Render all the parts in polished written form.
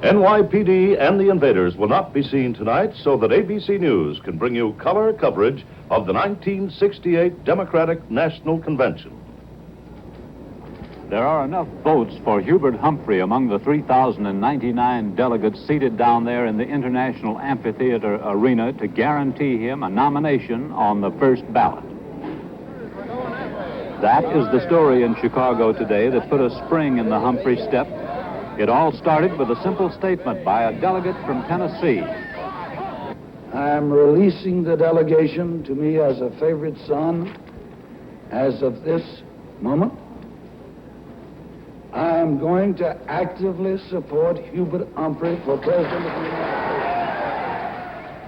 NYPD and the invaders will not be seen tonight, so that ABC News can bring you color coverage of the 1968 Democratic National Convention. There are enough votes for Hubert Humphrey among the 3,099 delegates seated down there in the International Amphitheater Arena to guarantee him a nomination on the first ballot. That is the story in Chicago today that put a spring in the Humphrey step. It all started with a simple statement by a delegate from Tennessee. I am releasing the delegation to me as a favorite son as of this moment. I am going to actively support Hubert Humphrey for President of the United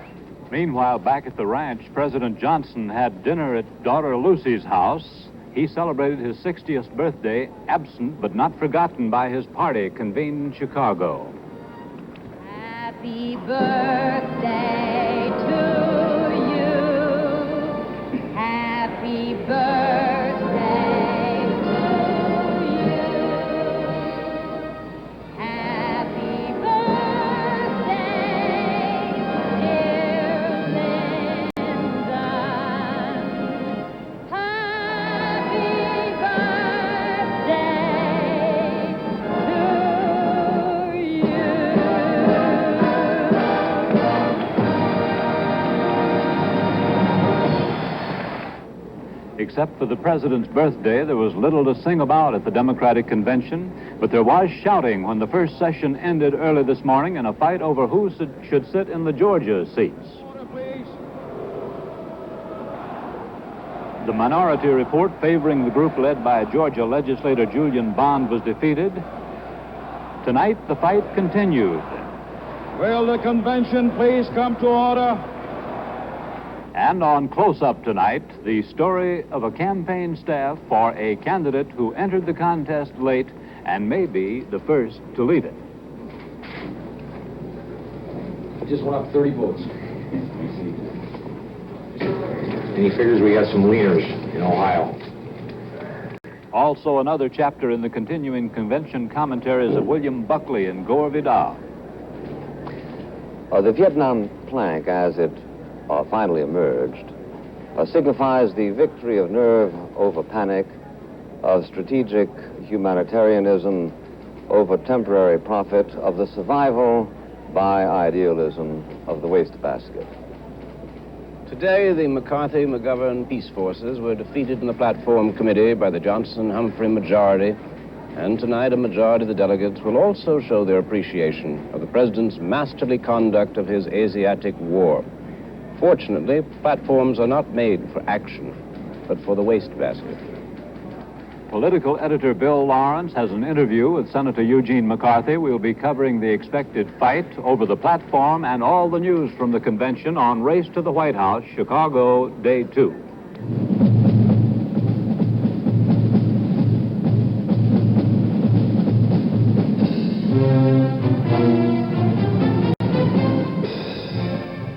States. Meanwhile, back at the ranch, President Johnson had dinner at daughter Lucy's house. He celebrated his 60th birthday, absent but not forgotten by his party convened in Chicago. Happy birthday to you. Happy birthday to you. Happy birthday, dear Lyndon. Happy birthday to you. Except for the president's birthday, there was little to sing about at the Democratic Convention, but there was shouting when the first session ended early this morning in a fight over who should sit in the Georgia seats. The minority report favoring the group led by Georgia legislator Julian Bond was defeated. Tonight, the fight continued. Will the convention please come to order? And on Close-Up tonight, the story of a campaign staff for a candidate who entered the contest late and may be the first to lead it. I just went up 30 votes. And he figures we got some leaners in Ohio. Also, another chapter in the continuing convention commentaries of William Buckley and Gore Vidal. The Vietnam plank, as it finally emerged, signifies the victory of nerve over panic, of strategic humanitarianism over temporary profit, of the survival by idealism of the wastebasket. Today, the McCarthy-McGovern peace forces were defeated in the platform committee by the Johnson-Humphrey majority, and tonight a majority of the delegates will also show their appreciation of the president's masterly conduct of his Asiatic war. Fortunately, platforms are not made for action, but for the wastebasket. Political editor Bill Lawrence has an interview with Senator Eugene McCarthy. We'll be covering the expected fight over the platform and all the news from the convention on Race to the White House, Chicago, Day 2.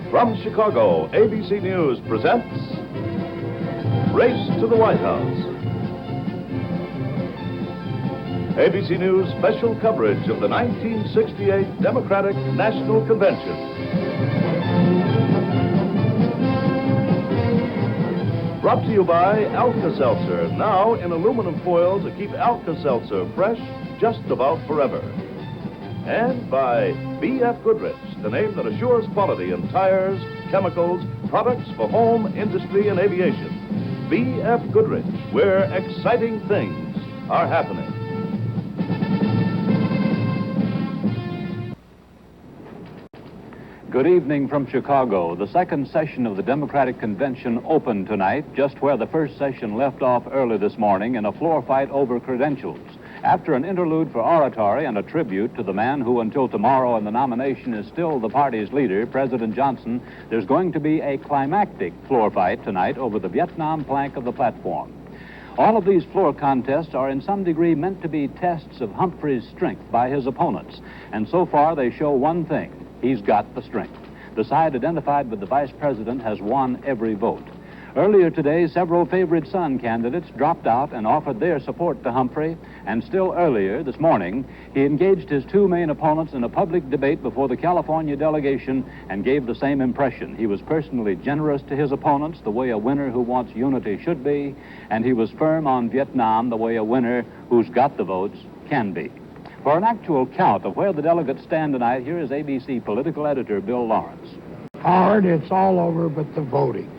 From Chicago, ABC News presents Race to the White House. ABC News special coverage of the 1968 Democratic National Convention. Brought to you by Alka-Seltzer, now in aluminum foil to keep Alka-Seltzer fresh just about forever. And by B.F. Goodrich, the name that assures quality in tires, chemicals, products for home, industry, and aviation. B.F. Goodrich, where exciting things are happening. Good evening from Chicago. The second session of the Democratic Convention opened tonight, just where the first session left off early this morning in a floor fight over credentials. After an interlude for oratory and a tribute to the man who until tomorrow in the nomination is still the party's leader, President Johnson, there's going to be a climactic floor fight tonight over the Vietnam plank of the platform. All of these floor contests are in some degree meant to be tests of Humphrey's strength by his opponents. And so far they show one thing: he's got the strength. The side identified with the vice president has won every vote. Earlier today, several favorite son candidates dropped out and offered their support to Humphrey, and still earlier this morning, he engaged his two main opponents in a public debate before the California delegation and gave the same impression. He was personally generous to his opponents, the way a winner who wants unity should be, and he was firm on Vietnam, the way a winner who's got the votes can be. For an actual count of where the delegates stand tonight, here is ABC political editor Bill Lawrence. Howard, it's all over but the voting.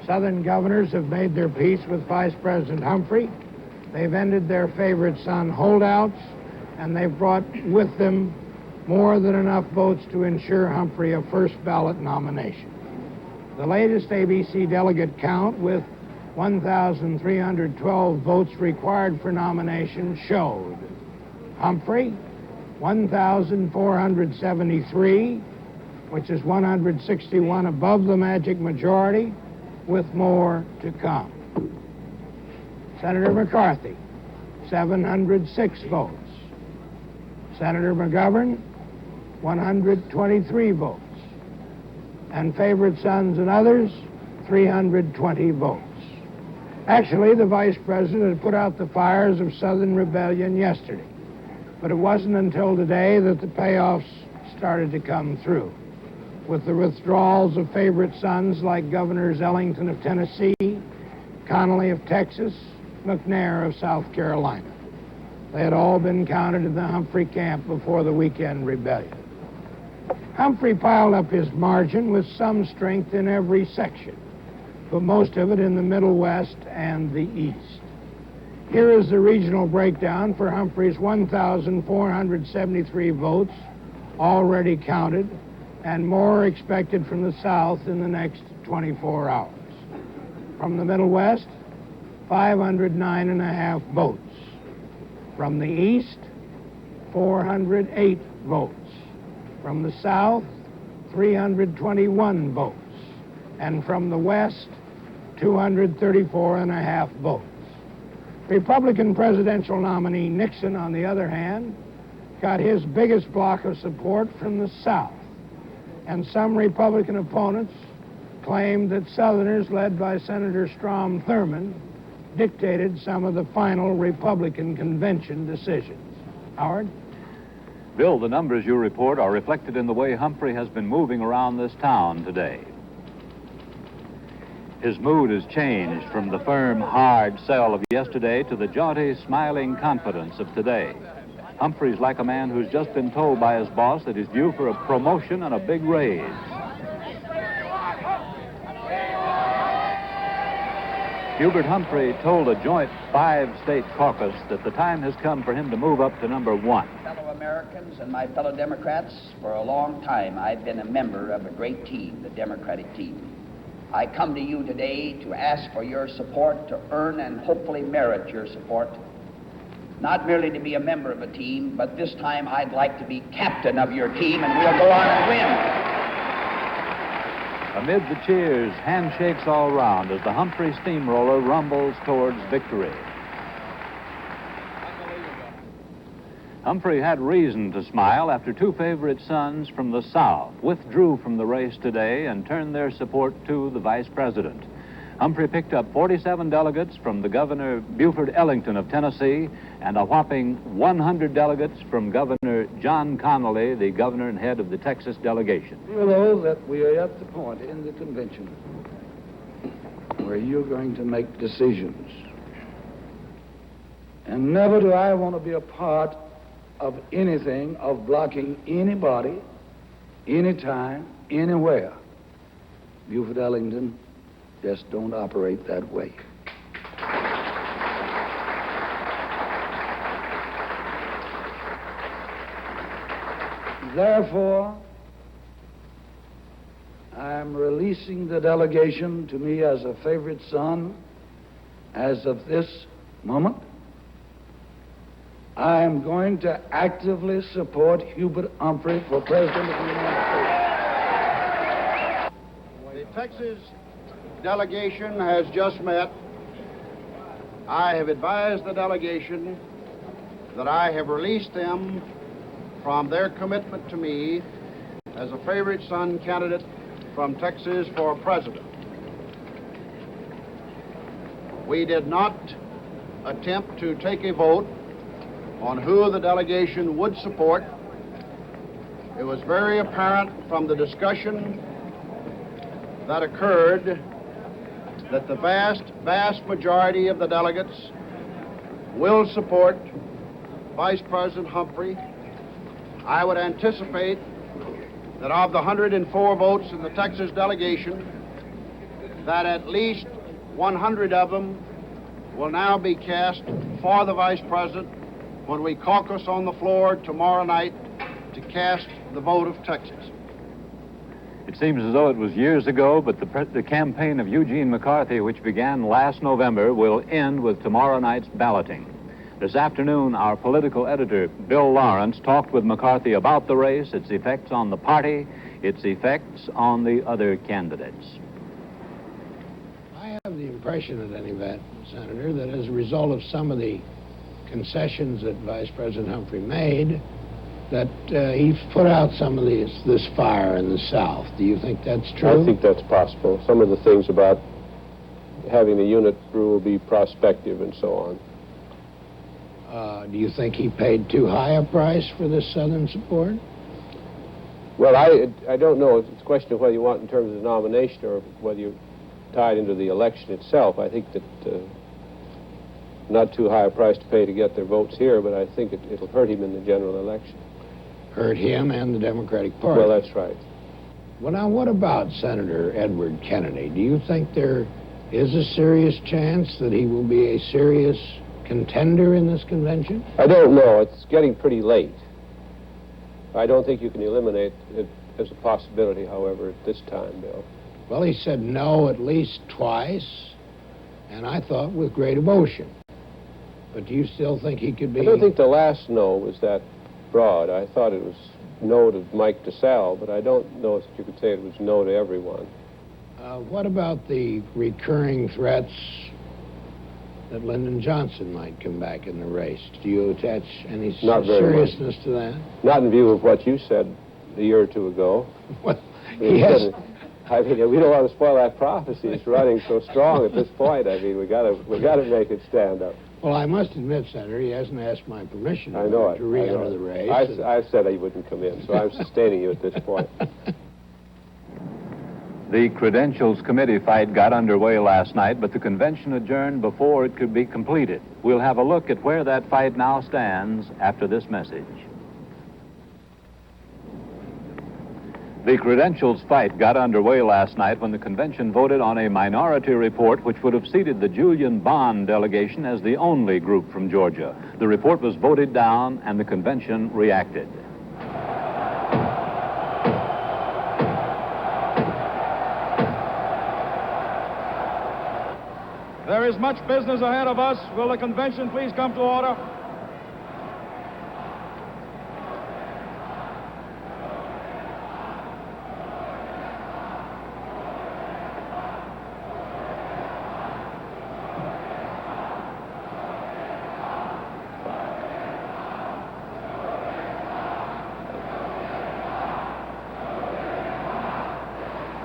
Southern governors have made their peace with Vice President Humphrey. They've ended their favorite son holdouts, and they've brought with them more than enough votes to ensure Humphrey a first ballot nomination. The latest ABC delegate count, with 1,312 votes required for nomination, showed Humphrey, 1,473, which is 161 above the magic majority, with more to come. Senator McCarthy, 706 votes. Senator McGovern, 123 votes. And favorite sons and others, 320 votes. Actually, the vice president had put out the fires of Southern rebellion yesterday, but it wasn't until today that the payoffs started to come through, with the withdrawals of favorite sons like Governors Ellington of Tennessee, Connally of Texas, McNair of South Carolina. They had all been counted in the Humphrey camp before the weekend rebellion. Humphrey piled up his margin with some strength in every section, but most of it in the Middle West and the East. Here is the regional breakdown for Humphrey's 1,473 votes already counted, and more expected from the South in the next 24 hours. From the Middle West, 509.5 votes. From the East, 408 votes. From the South, 321 votes. And from the West, 234.5 votes. Republican presidential nominee Nixon, on the other hand, got his biggest block of support from the South. And some Republican opponents claimed that Southerners, led by Senator Strom Thurmond, dictated some of the final Republican convention decisions. Howard? Bill, the numbers you report are reflected in the way Humphrey has been moving around this town today. His mood has changed from the firm, hard sell of yesterday to the jaunty, smiling confidence of today. Humphrey's like a man who's just been told by his boss that he's due for a promotion and a big raise. Hubert Humphrey told a joint 5-state caucus that the time has come for him to move up to number 1. Fellow Americans and my fellow Democrats, for a long time I've been a member of a great team, the Democratic team. I come to you today to ask for your support, to earn and hopefully merit your support. Not merely to be a member of a team, but this time I'd like to be captain of your team, and we'll go on and win. Amid the cheers, handshakes all round as the Humphrey steamroller rumbles towards victory. Humphrey had reason to smile after two favorite sons from the South withdrew from the race today and turned their support to the vice president. Humphrey picked up 47 delegates from the Governor Buford Ellington of Tennessee and a whopping 100 delegates from Governor John Connally, the governor and head of the Texas delegation. You know that we are at the point in the convention where you're going to make decisions. And never do I want to be a part of anything of blocking anybody, anytime, anywhere. Buford Ellington just don't operate that way. Therefore, I'm releasing the delegation to me as a favorite son as of this moment. I am going to actively support Hubert Humphrey for President of the United States. The Texas delegation has just met. I have advised the delegation that I have released them from their commitment to me as a favorite son candidate from Texas for president. we did not attempt to take a vote on who the delegation would support. It was very apparent from the discussion that occurred that the vast majority of the delegates will support Vice President Humphrey. I would anticipate that of the 104 votes in the Texas delegation, that at least 100 of them will now be cast for the Vice President when we caucus on the floor tomorrow night to cast the vote of Texas. It seems as though it was years ago, but the campaign of Eugene McCarthy, which began last November, will end with tomorrow night's balloting. This afternoon, our political editor, Bill Lawrence, talked with McCarthy about the race, its effects on the party, its effects on the other candidates. I have the impression, at any rate, Senator, that as a result of some of the concessions that Vice President Humphrey made, that he put out some of this fire in the South. Do you think that's true? I think that's possible. Some of the things about having the unit rule be prospective and so on. Do you think he paid too high a price for this Southern support? Well, I don't know. It's a question of whether you want in terms of the nomination or whether you tie it into the election itself. I think that not too high a price to pay to get their votes here, but I think it'll hurt him in the general election. Hurt him and the Democratic Party. Well, that's right. Well, now, what about Senator Edward Kennedy? Do you think there is a serious chance that he will be a serious contender in this convention? I don't know. It's getting pretty late. I don't think you can eliminate it as a possibility, however, at this time, Bill. Well, he said no at least twice, and I thought with great emotion. But do you still think he could be... I don't think the last no was that broad. I thought it was no to Mike DeSalle, but I don't know if you could say it was no to everyone. What about the recurring threats that Lyndon Johnson might come back in the race? Do you attach any seriousness to that? Not in view of what you said a year or two ago. Well, yes. I mean, we don't want to spoil that prophecy. It's running so strong at this point. I mean, we got to make it stand up. Well, I must admit, Senator, he hasn't asked my permission to re-enter the race. I've said he wouldn't come in, so I'm sustaining you at this point. The Credentials Committee fight got underway last night, but the convention adjourned before it could be completed. We'll have a look at where that fight now stands after this message. The Credentials fight got underway last night when the convention voted on a minority report which would have seated the Julian Bond delegation as the only group from Georgia. The report was voted down and the convention reacted. There is much business ahead of us. Will the convention please come to order?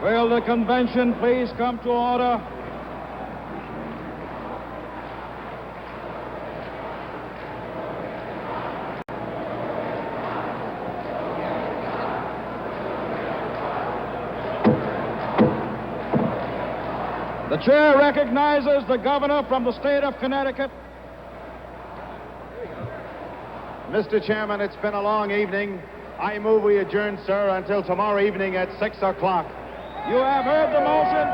Will the convention please come to order? The chair recognizes the governor from the state of Connecticut. Mr. Chairman, it's been a long evening. I move we adjourn, sir, until tomorrow evening at 6 o'clock. You have heard the motion.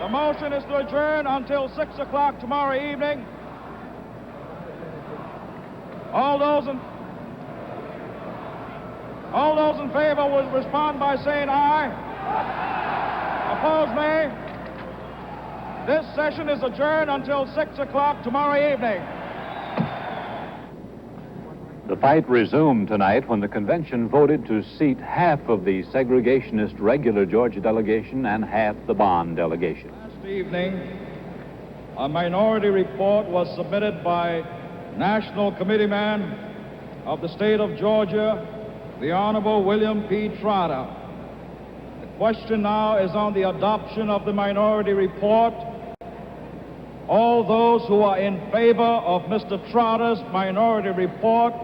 The motion is to adjourn until 6 o'clock tomorrow evening. All those in favor will respond by saying aye. Opposed, nay. This session is adjourned until 6 o'clock tomorrow evening. The fight resumed tonight when the convention voted to seat half of the segregationist regular Georgia delegation and half the Bond delegation. Last evening, a minority report was submitted by National Committeeman of the state of Georgia, the Honorable William P. Trotter. The question now is on the adoption of the minority report All those who are in favor of Mr. Trotter's minority report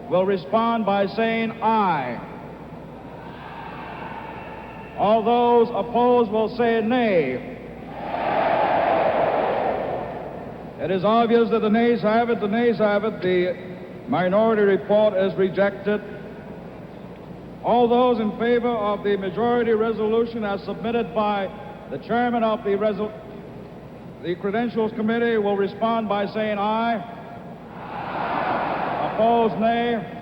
will respond by saying aye. All those opposed will say nay. It is obvious that the nays have it. The nays have it. The minority report is rejected. All those in favor of the majority resolution as submitted by the chairman of the Credentials Committee will respond by saying aye. Opposed, nay.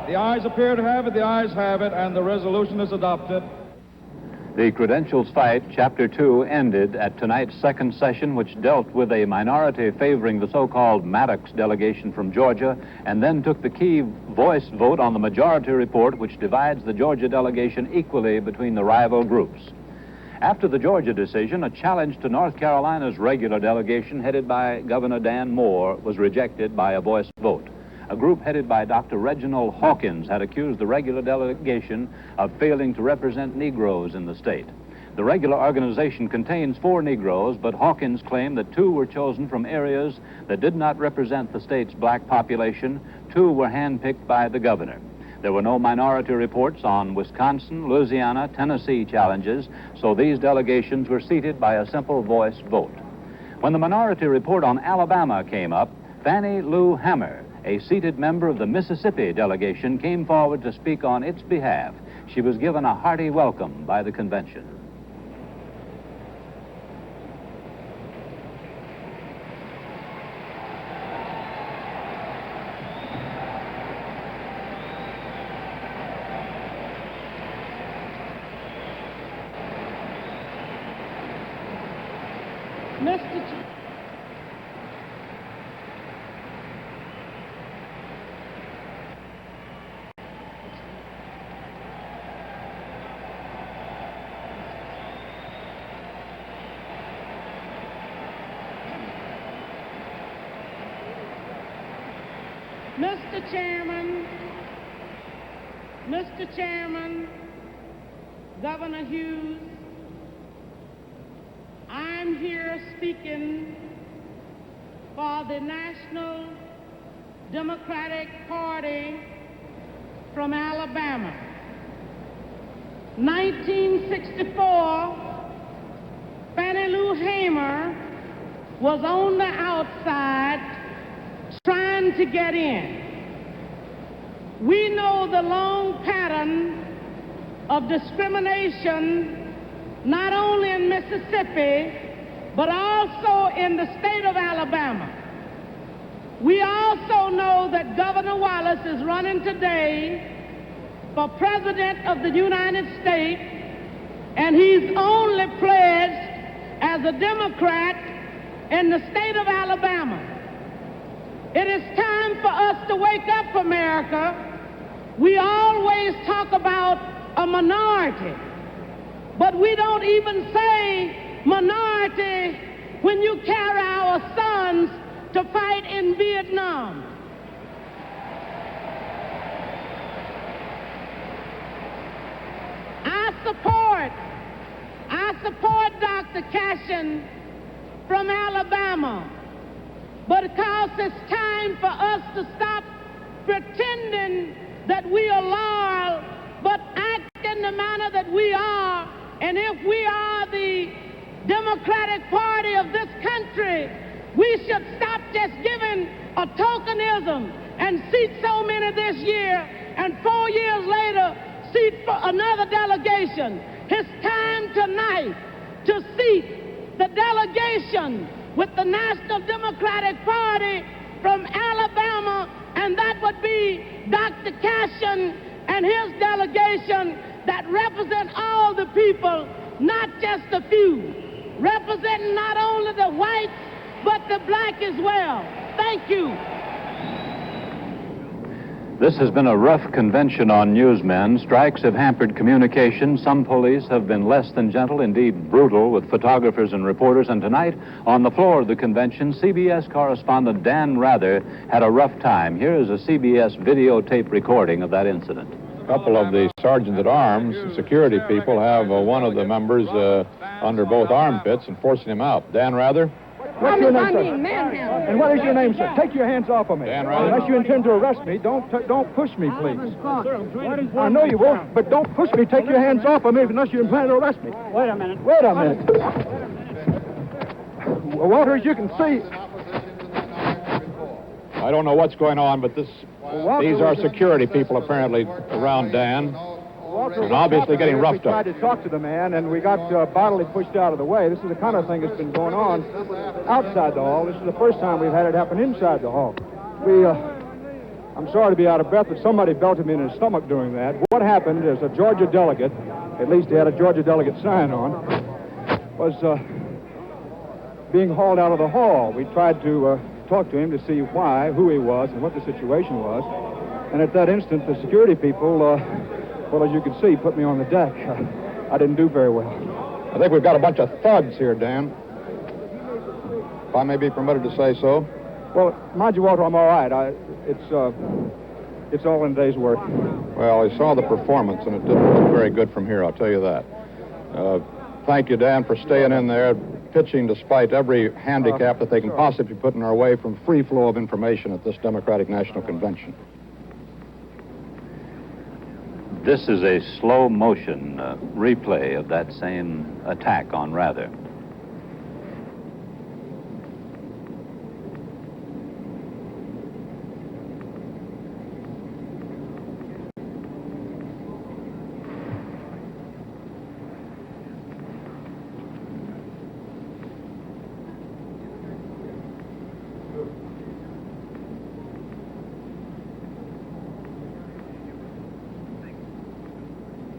The ayes appear to have it. The ayes have it, and the resolution is adopted. The Credentials Fight, Chapter 2, ended at tonight's second session, which dealt with a minority favoring the so-called Maddox delegation from Georgia, and then took the key voice vote on the majority report, which divides the Georgia delegation equally between the rival groups. After the Georgia decision, a challenge to North Carolina's regular delegation, headed by Governor Dan Moore, was rejected by a voice vote. A group headed by Dr. Reginald Hawkins had accused the regular delegation of failing to represent Negroes in the state. The regular organization contains 4 Negroes, but Hawkins claimed that 2 were chosen from areas that did not represent the state's black population. 2 were handpicked by the governor. There were no minority reports on Wisconsin, Louisiana, Tennessee challenges, so these delegations were seated by a simple voice vote. When the minority report on Alabama came up, Fannie Lou Hammer, a seated member of the Mississippi delegation, came forward to speak on its behalf. She was given a hearty welcome by the convention. Mr. Chairman, Governor Hughes, I'm here speaking for the National Democratic Party from Alabama. 1964, Fannie Lou Hamer was on the outside trying to get in. We know the long pattern of discrimination not only in Mississippi, but also in the state of Alabama. We also know that Governor Wallace is running today for President of the United States, and he's only pledged as a Democrat in the state of Alabama. It is time for us to wake up, America. We always talk about a minority, but we don't even say minority when you carry our sons to fight in Vietnam. I support Dr. Cashin from Alabama, but because it's time for us to stop pretending that we are loyal, but act in the manner that we are. And if we are the Democratic Party of this country, we should stop just giving a tokenism and seat so many this year, and 4 years later, seat for another delegation. It's time tonight to seat the delegation with the National Democratic Party from Alabama, and that would be Dr. Cashin and his delegation that represent all the people, not just a few, representing not only the whites, but the black as well. Thank you. This has been a rough convention on newsmen. Strikes have hampered communication. Some police have been less than gentle, indeed brutal, with photographers and reporters. And tonight, on the floor of the convention, CBS correspondent Dan Rather had a rough time. Here is a CBS videotape recording of that incident. A couple of the sergeants at arms, security people, have one of the members under both armpits and forcing him out. Dan Rather? What's your name, sir? And what is your name, sir? Take your hands off of me. Dan Rather? Unless you intend to arrest me, don't push me, please. I know you won't, but don't push me. Take your hands off of me unless you intend to arrest me. Wait a minute. Wait a minute. Walter, as you can see... I don't know what's going on, but these are security people apparently around Dan. And obviously getting roughed up. We tried to talk to the man, and we got bodily pushed out of the way. This is the kind of thing that's been going on outside the hall. This is the first time we've had it happen inside the hall. I'm sorry to be out of breath, but somebody belted me in the stomach doing that. What happened is a Georgia delegate, at least he had a Georgia delegate sign on, was being hauled out of the hall. We tried to talk to him to see why, who he was, and what the situation was. And at that instant, the security people, well, as you can see, put me on the deck. I didn't do very well. I think we've got a bunch of thugs here, Dan. If I may be permitted to say so. Well, mind you, Walter, I'm all right. It's all in a day's work. Well, I saw the performance, and it didn't look very good from here, I'll tell you that. Thank you, Dan, for staying in there, pitching despite every handicap that they can possibly put in our way from free flow of information at this Democratic National Convention. This is a slow motion replay of that same attack on Rather.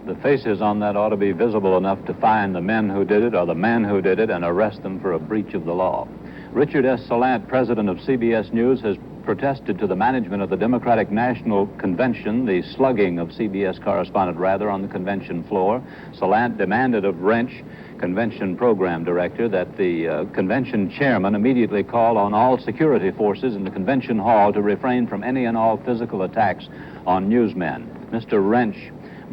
The faces on that ought to be visible enough to find the men who did it or the man who did it and arrest them for a breach of the law. Richard S. Salant, president of CBS News, has protested to the management of the Democratic National Convention the slugging of CBS correspondent Rather on the convention floor. Salant demanded of Wrench, convention program director, that the convention chairman immediately call on all security forces in the convention hall to refrain from any and all physical attacks on newsmen. Mr. Wrench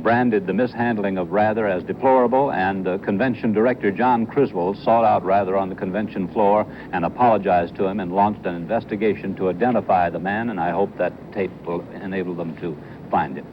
branded the mishandling of Rather as deplorable, and convention director John Criswell sought out Rather on the convention floor and apologized to him and launched an investigation to identify the man, and I hope that tape will enable them to find him.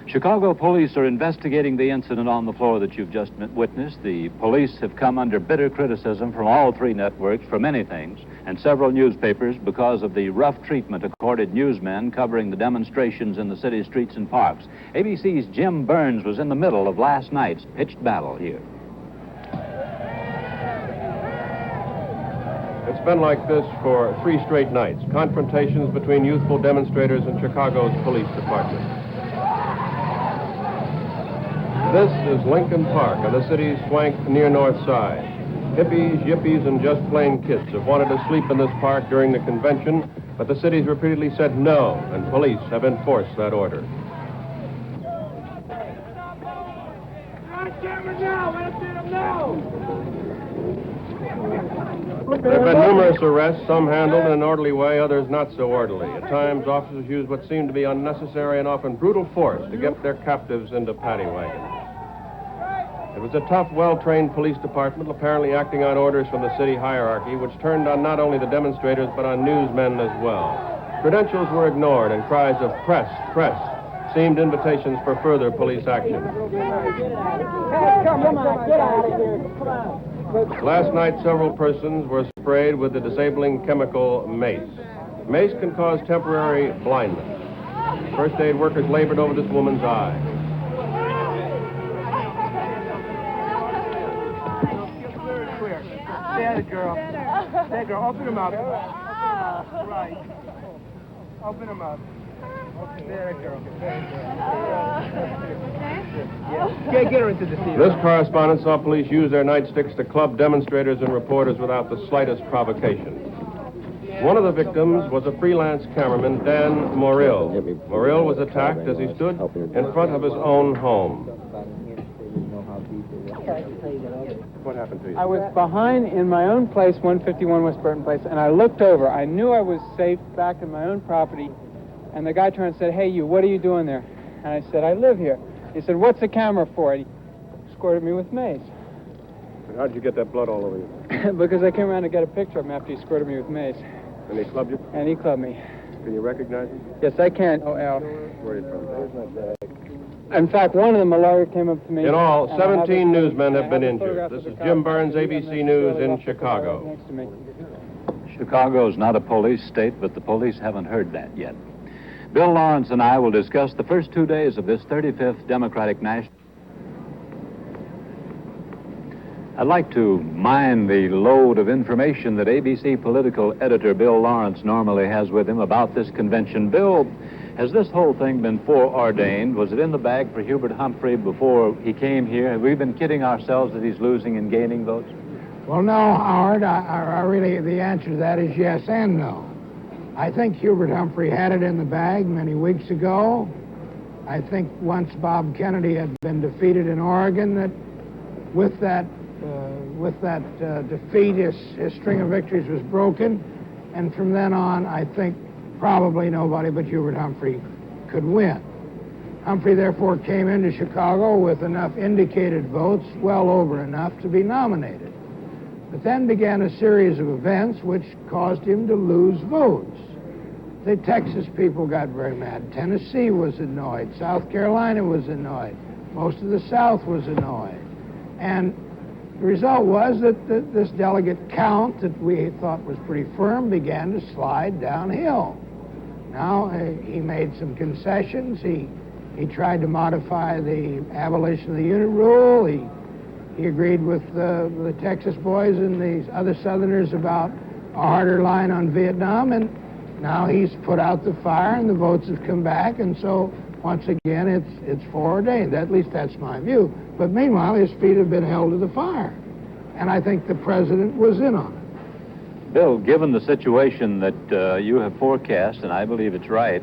Chicago police are investigating the incident on the floor that you've just witnessed. The police have come under bitter criticism from all three networks for many things, and several newspapers because of the rough treatment accorded newsmen covering the demonstrations in the city streets and parks. ABC's Jim Burns was in the middle of last night's pitched battle here. It's been like this for 3 straight nights. Confrontations between youthful demonstrators and Chicago's police department. This is Lincoln Park on the city's swank near North Side. Hippies, yippies, and just plain kids have wanted to sleep in this park during the convention, but the city's repeatedly said no, and police have enforced that order. There have been numerous arrests, some handled in an orderly way, others not so orderly. At times, officers used what seemed to be unnecessary and often brutal force to get their captives into paddy wagons. It was a tough, well-trained police department, apparently acting on orders from the city hierarchy, which turned on not only the demonstrators, but on newsmen as well. Credentials were ignored, and cries of press, press, seemed invitations for further police action. Last night, several persons were sprayed with the disabling chemical mace. Mace can cause temporary blindness. First aid workers labored over this woman's eye. There, girl. There, girl. Open him up. Right. Open him up. There, girl. Get her into the seat. This correspondent saw police use their nightsticks to club demonstrators and reporters without the slightest provocation. One of the victims was a freelance cameraman, Dan Morrill. Morrill was attacked as he stood in front of his own home. What happened to you? I was behind in my own place, 151 West Burton Place, and I looked over. I knew I was safe back in my own property, and the guy turned and said, "Hey, you, what are you doing there?" And I said, "I live here." He said, "What's the camera for?" And he escorted me with mace. How'd you get that blood all over you? Because I came around to get a picture of him after he squirted me with mace. And they clubbed you? And he clubbed me. Can you recognize him? Yes, I can. Oh, Al. Where are you from? Where's my bag? In fact, one of them, a lawyer, came up to me. In all, and I have 17 this- newsmen have been I a injured. photograph This of is the Jim car. Burns, ABC News in Chicago. Next to me. Chicago is not a police state, but the police haven't heard that yet. Bill Lawrence and I will discuss the first 2 days of this 35th Democratic National. I'd like to mine the load of information that ABC political editor Bill Lawrence normally has with him about this convention. Bill, has this whole thing been foreordained? Was it in the bag for Hubert Humphrey before he came here? Have we been kidding ourselves that he's losing and gaining votes? Well, no, Howard. I really, the answer to that is yes and no. I think Hubert Humphrey had it in the bag many weeks ago. I think once Bob Kennedy had been defeated in Oregon, that with that defeat, his string of victories was broken, and from then on, I think probably nobody but Hubert Humphrey could win. Humphrey therefore came into Chicago with enough indicated votes, well over enough, to be nominated. But then began a series of events which caused him to lose votes. The Texas people got very mad. Tennessee was annoyed. South Carolina was annoyed. Most of the South was annoyed. And the result was that this delegate count that we thought was pretty firm began to slide downhill. Now, he made some concessions. He tried to modify the abolition of the unit rule. He agreed with the Texas boys and these other Southerners about a harder line on Vietnam, and now he's put out the fire and the votes have come back, and so once again it's foreordained. At least that's my view. But meanwhile, his feet have been held to the fire, and I think the president was in on it. Bill, given the situation that you have forecast, and I believe it's right,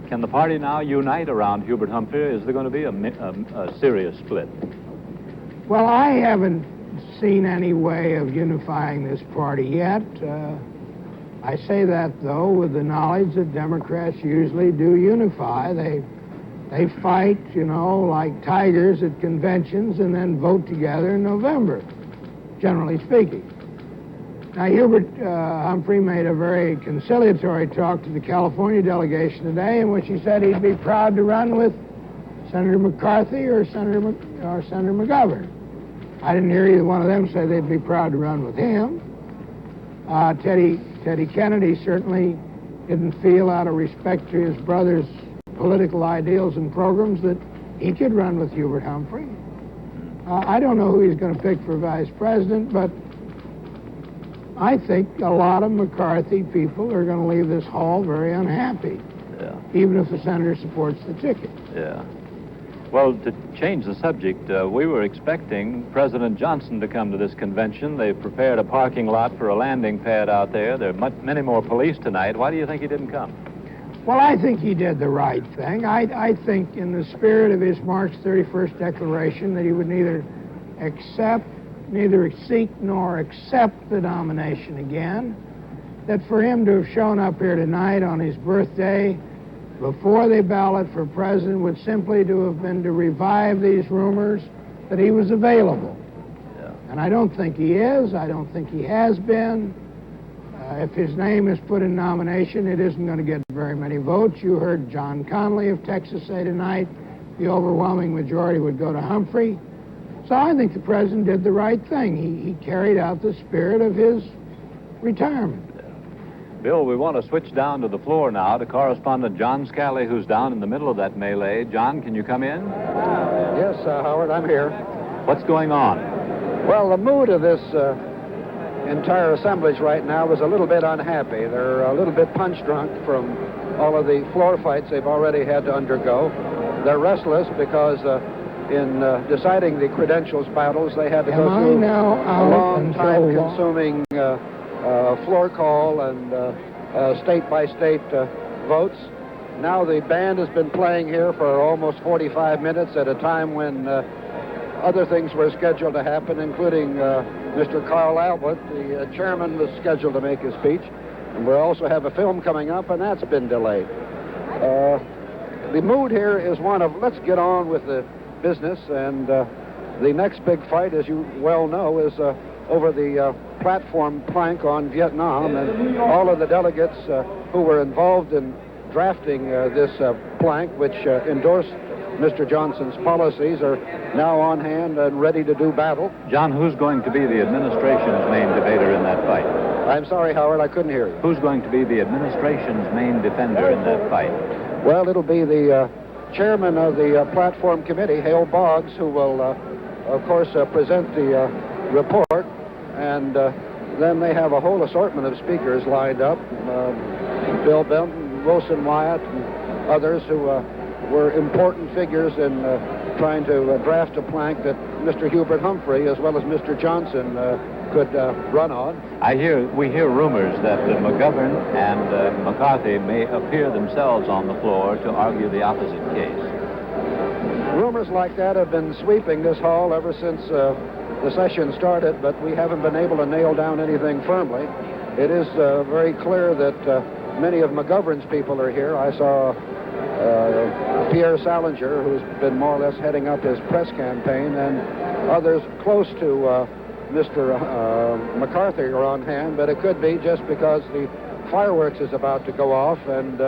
can the party now unite around Hubert Humphrey? Is there going to be a serious split? Well, I haven't seen any way of unifying this party yet. I say that, though, with the knowledge that Democrats usually do unify. They fight, like tigers at conventions and then vote together in November, generally speaking. Now, Hubert Humphrey made a very conciliatory talk to the California delegation today in which he said he'd be proud to run with Senator McCarthy or Senator McGovern. I didn't hear either one of them say they'd be proud to run with him. Teddy Kennedy certainly didn't feel, out of respect to his brother's political ideals and programs, that he could run with Hubert Humphrey. I don't know who he's going to pick for vice president, but I think a lot of McCarthy people are going to leave this hall very unhappy, even if the senator supports the ticket. Yeah. Well, to change the subject, we were expecting President Johnson to come to this convention. They've prepared a parking lot for a landing pad out there. There are many more police tonight. Why do you think he didn't come? Well, I think he did the right thing. I think in the spirit of his March 31st declaration that he would neither seek nor accept the nomination again, that for him to have shown up here tonight on his birthday before the ballot for president would simply to have been to revive these rumors that he was available. Yeah. And I don't think he is. I don't think he has been. If his name is put in nomination, it isn't going to get very many votes. You heard John Connally of Texas say tonight the overwhelming majority would go to Humphrey. So I think the president did the right thing. He carried out the spirit of his retirement. Bill, we want to switch down to the floor now to correspondent John Scally, who's down in the middle of that melee. John, can you come in? Yes, Howard, I'm here. What's going on? Well, the mood of this entire assemblage right now is a little bit unhappy. They're a little bit punch drunk from all of the floor fights they've already had to undergo. They're restless because in deciding the credentials battles, they had to go through a long time-consuming floor call and state-by-state votes. Now the band has been playing here for almost 45 minutes at a time when other things were scheduled to happen, including Mr. Carl Albert, the chairman, was scheduled to make his speech. And we also have a film coming up, and that's been delayed. The mood here is one of let's get on with the business, and The next big fight, as you well know, is over the platform plank on Vietnam, and all of the delegates who were involved in drafting this plank, which endorsed Mr. Johnson's policies, are now on hand and ready to do battle. John, who's going to be the administration's main debater in that fight? I'm sorry, Howard, I couldn't hear you. Who's going to be the administration's main defender in that fight? Well, it'll be the chairman of the platform committee, Hale Boggs, who will, of course, present the report. And then they have a whole assortment of speakers lined up. Bill Benton, Wilson Wyatt, and others who were important figures in trying to draft a plank that Mr. Hubert Humphrey, as well as Mr. Johnson, could run on. We hear rumors that McGovern and McCarthy may appear themselves on the floor to argue the opposite case. Rumors like that have been sweeping this hall ever since the session started, but we haven't been able to nail down anything firmly. It is very clear that many of McGovern's people are here. I saw Pierre Salinger, who's been more or less heading up his press campaign, and others close to Mr. McCarthy are on hand, but it could be just because the fireworks is about to go off and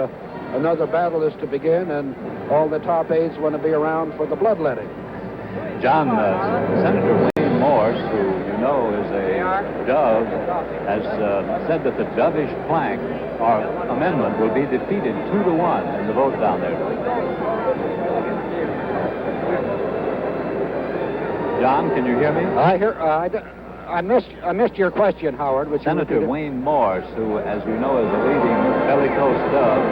another battle is to begin, and all the top aides want to be around for the bloodletting. John, Senator Wayne Morse, who you know is a Dove, has said that the Dovish plank or amendment will be defeated 2-1 in the vote down there. John, can you hear me? I missed your question, Howard. Which Senator Wayne Morse, who, as you know, is a leading bellicose Dove,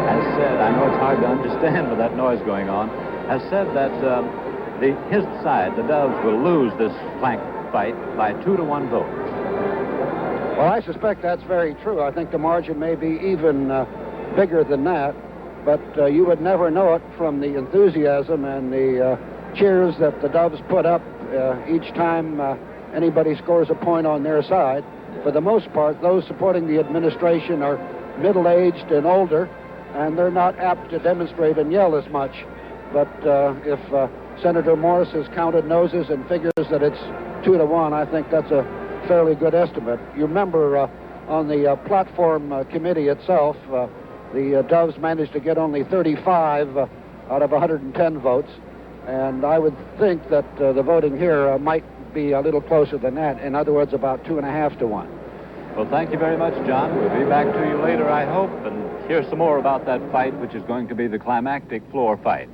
has said, I know it's hard to understand with that noise going on, has said that his side, the Doves, will lose this plank fight by 2-1 vote. Well, I suspect that's very true. I think the margin may be even bigger than that, but you would never know it from the enthusiasm and the cheers that the Doves put up each time anybody scores a point on their side. For the most part, those supporting the administration are middle-aged and older, and they're not apt to demonstrate and yell as much. But if Senator Morse has counted noses and figures that it's 2-1, I think that's a fairly good estimate. You remember on the platform committee itself, the Doves managed to get only 35 out of 110 votes, and I would think that the voting here might be a little closer than that. In other words, about 2.5-1. Well, thank you very much, John. We'll be back to you later, I hope, and hear some more about that fight, which is going to be the climactic floor fight.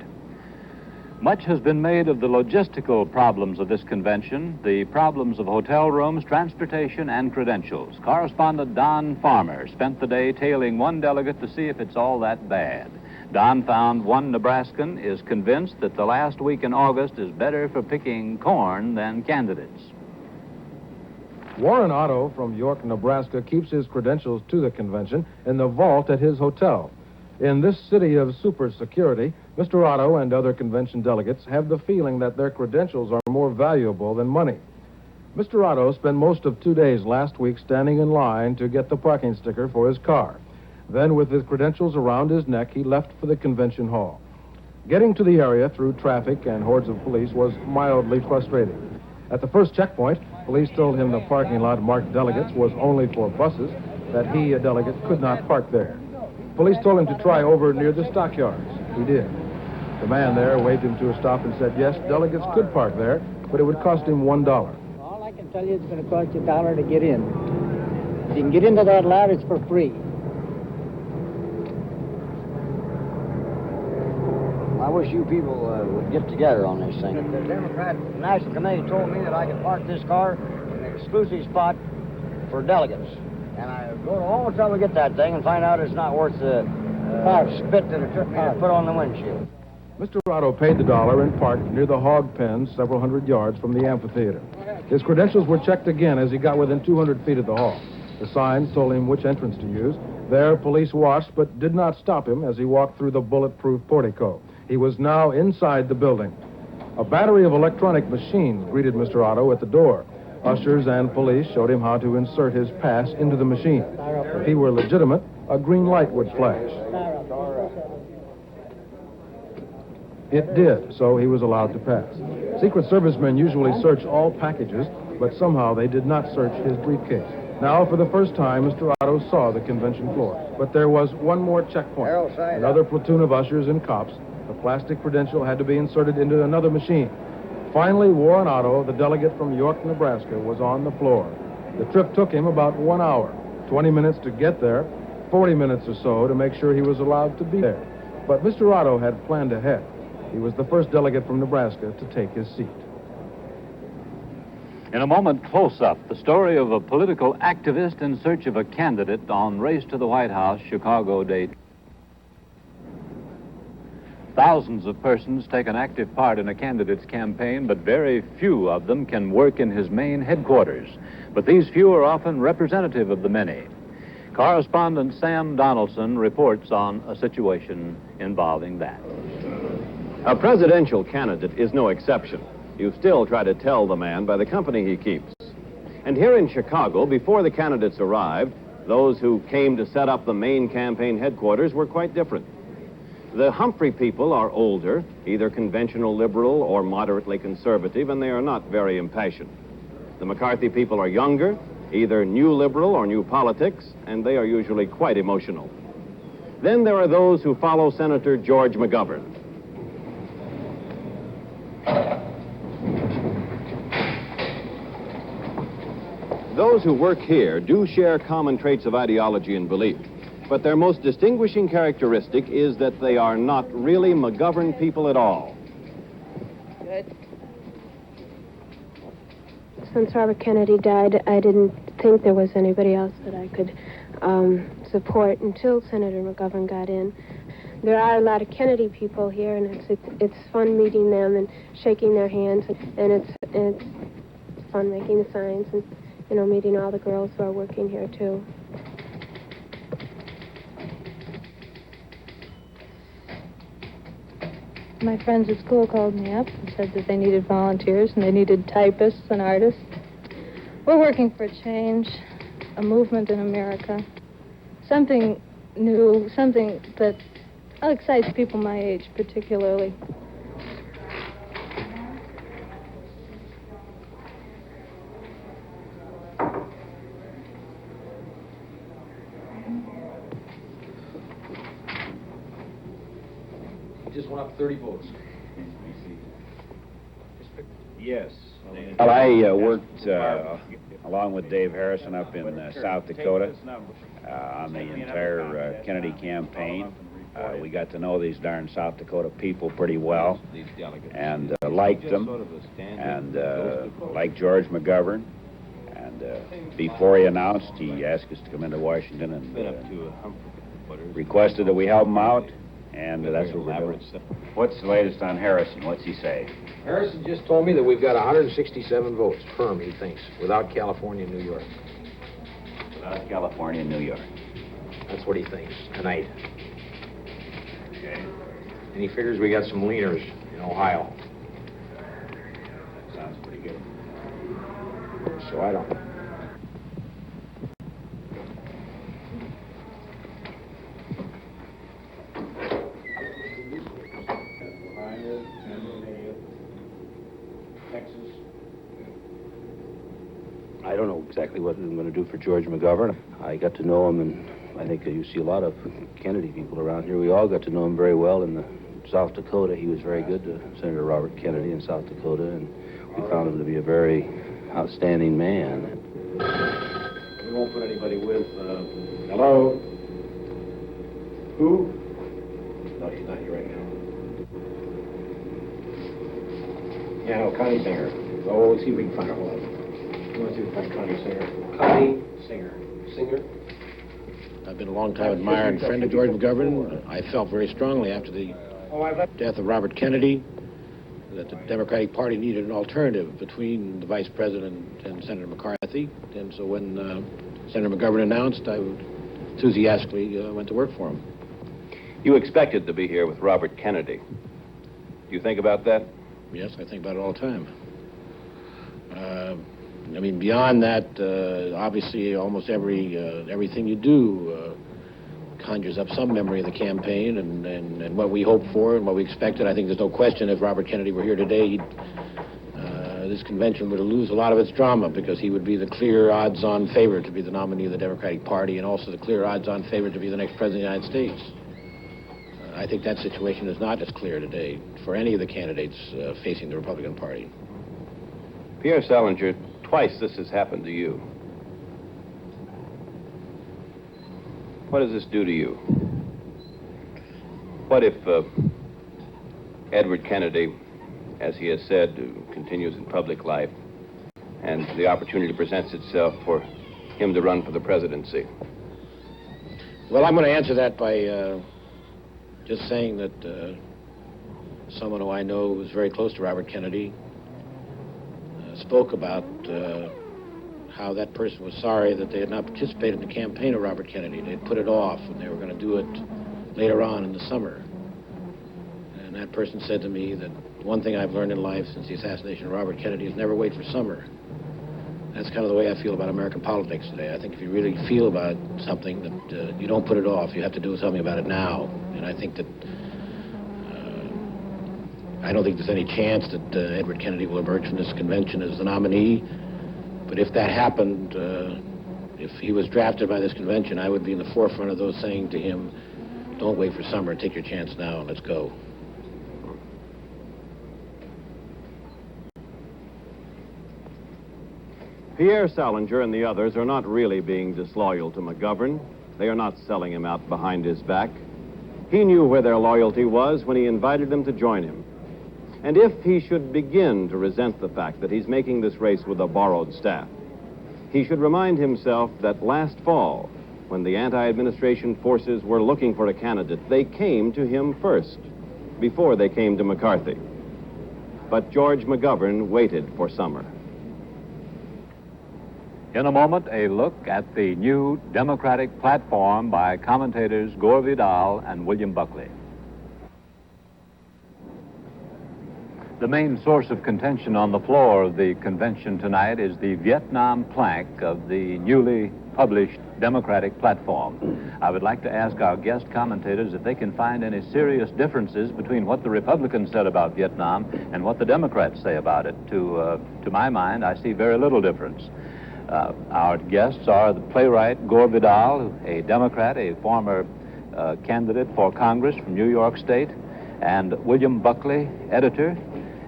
Much has been made of the logistical problems of this convention, the problems of hotel rooms, transportation, and credentials. Correspondent Don Farmer spent the day tailing one delegate to see if it's all that bad. Don found one Nebraskan is convinced that the last week in August is better for picking corn than candidates. Warren Otto from York, Nebraska, keeps his credentials to the convention in the vault at his hotel. In this city of super security, Mr. Otto and other convention delegates have the feeling that their credentials are more valuable than money. Mr. Otto spent most of 2 days last week standing in line to get the parking sticker for his car. Then, with his credentials around his neck, he left for the convention hall. Getting to the area through traffic and hordes of police was mildly frustrating. At the first checkpoint, police told him the parking lot marked delegates was only for buses, that he, a delegate, could not park there. Police told him to try over near the stockyards. He did. The man there waved him to a stop and said, yes, delegates could park there, but it would cost him $1. All I can tell you, it's going to cost you $1 to get in. If you can get into that lot, it's for free. I wish you people would get together on this thing. The Democrat National Committee told me that I could park this car in an exclusive spot for delegates. And I go to all the trouble to get that thing and find out it's not worth the spit that it took me to put on the windshield. Mr. Otto paid the $1 and parked near the hog pens several hundred yards from the amphitheater. His credentials were checked again as he got within 200 feet of the hall. The signs told him which entrance to use. There, police watched but did not stop him as he walked through the bulletproof portico. He was now inside the building. A battery of electronic machines greeted Mr. Otto at the door. Ushers and police showed him how to insert his pass into the machine. If he were legitimate, a green light would flash. It did, so he was allowed to pass. Secret Service men usually search all packages, but somehow they did not search his briefcase. Now, for the first time, Mr. Otto saw the convention floor. But there was one more checkpoint. Another platoon of ushers and cops. The plastic credential had to be inserted into another machine. Finally, Warren Otto, the delegate from York, Nebraska, was on the floor. The trip took him about 1 hour, 20 minutes to get there, 40 minutes or so to make sure he was allowed to be there. But Mr. Otto had planned ahead. He was the first delegate from Nebraska to take his seat. In a moment, close up, the story of a political activist in search of a candidate on Race to the White House, Chicago date. Thousands of persons take an active part in a candidate's campaign, but very few of them can work in his main headquarters. But these few are often representative of the many. Correspondent Sam Donaldson reports on a situation involving that. A presidential candidate is no exception. You still try to tell the man by the company he keeps. And here in Chicago, before the candidates arrived, those who came to set up the main campaign headquarters were quite different. The Humphrey people are older, either conventional liberal or moderately conservative, and they are not very impassioned. The McCarthy people are younger, either new liberal or new politics, and they are usually quite emotional. Then there are those who follow Senator George McGovern. Those who work here do share common traits of ideology and belief, but their most distinguishing characteristic is that they are not really McGovern people at all. Good. Since Robert Kennedy died, I didn't think there was anybody else that I could support until Senator McGovern got in. There are a lot of Kennedy people here, and it's fun meeting them and shaking their hands, and it's fun making the signs and, you know, meeting all the girls who are working here, too. My friends at school called me up and said that they needed volunteers and they needed typists and artists. We're working for a change, a movement in America, something new, something that excites people my age particularly. Just went up 30 votes. Yes. Well, I worked along with Dave Harrison up in South Dakota on the entire Kennedy campaign. We got to know these darn South Dakota people pretty well and liked them and liked George McGovern. And before he announced, he asked us to come into Washington and requested that we help him out. And that's what we're doing. What's the latest on Harrison? What's he say? Harrison just told me that we've got 167 votes, firm, he thinks, without California and New York. Without California and New York. That's what he thinks, tonight. Okay. And he figures we got some leaners in Ohio. That sounds pretty good. So I don't... I don't know exactly what I'm going to do for George McGovern. I got to know him, and I think you see a lot of Kennedy people around here. We all got to know him very well in South Dakota. He was very good to Senator Robert Kennedy in South Dakota, and we found him to be a very outstanding man. We won't put anybody with, hello? Who? No, he's not here right now. Yeah, no, Connie Singer. Oh, let's see if we can find her one. Let's see if we can find Connie Singer. Connie Singer. Singer? I've been a long-time admirer and friend of George McGovern. I felt very strongly after the death of Robert Kennedy that the Democratic Party needed an alternative between the Vice President and Senator McCarthy. And so when Senator McGovern announced, I enthusiastically went to work for him. You expected to be here with Robert Kennedy. Do you think about that? Yes, I think about it all the time. I mean, beyond that, obviously, almost everything you do conjures up some memory of the campaign and what we hoped for and what we expected. I think there's no question if Robert Kennedy were here today, this convention would lose a lot of its drama because he would be the clear odds-on favorite to be the nominee of the Democratic Party and also the clear odds-on favorite to be the next president of the United States. I think that situation is not as clear today for any of the candidates facing the Republican Party. Pierre Salinger, twice this has happened to you. What does this do to you? What if Edward Kennedy, as he has said, continues in public life, and the opportunity presents itself for him to run for the presidency? Well, I'm going to answer that by just saying that someone who I know was very close to Robert Kennedy spoke about how that person was sorry that they had not participated in the campaign of Robert Kennedy. They had put it off, and they were going to do it later on in the summer. And that person said to me that one thing I've learned in life since the assassination of Robert Kennedy is never wait for summer. That's kind of the way I feel about American politics today. I think if you really feel about something, that you don't put it off. You have to do something about it now. And I think that I don't think there's any chance that Edward Kennedy will emerge from this convention as the nominee. But if that happened, if he was drafted by this convention, I would be in the forefront of those saying to him, don't wait for summer, take your chance now and let's go. Pierre Salinger and the others are not really being disloyal to McGovern. They are not selling him out behind his back. He knew where their loyalty was when he invited them to join him. And if he should begin to resent the fact that he's making this race with a borrowed staff, he should remind himself that last fall, when the anti-administration forces were looking for a candidate, they came to him first, before they came to McCarthy. But George McGovern waited for summer. In a moment, a look at the new Democratic platform by commentators Gore Vidal and William Buckley. The main source of contention on the floor of the convention tonight is the Vietnam plank of the newly published Democratic platform. I would like to ask our guest commentators if they can find any serious differences between what the Republicans said about Vietnam and what the Democrats say about it. To my mind, I see very little difference. Our guests are the playwright Gore Vidal, a Democrat, a former candidate for Congress from New York State, and William Buckley, editor,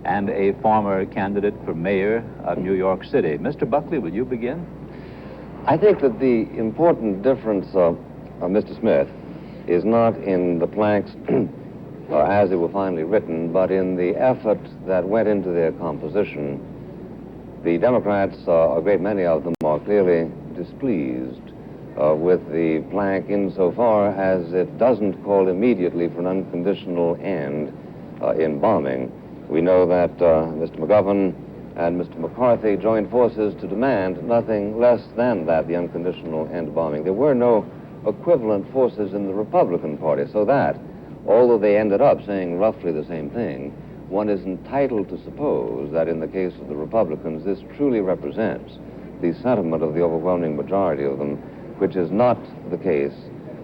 and a former candidate for mayor of New York City. Mr. Buckley, will you begin? I think that the important difference, Mr. Smith, is not in the planks as they were finally written, but in the effort that went into their composition. The Democrats, a great many of them, are clearly displeased with the plank insofar as it doesn't call immediately for an unconditional end in bombing. We know that Mr. McGovern and Mr. McCarthy joined forces to demand nothing less than that, the unconditional end of bombing. There were no equivalent forces in the Republican Party, so that, although they ended up saying roughly the same thing, one is entitled to suppose that in the case of the Republicans, this truly represents the sentiment of the overwhelming majority of them, which is not the case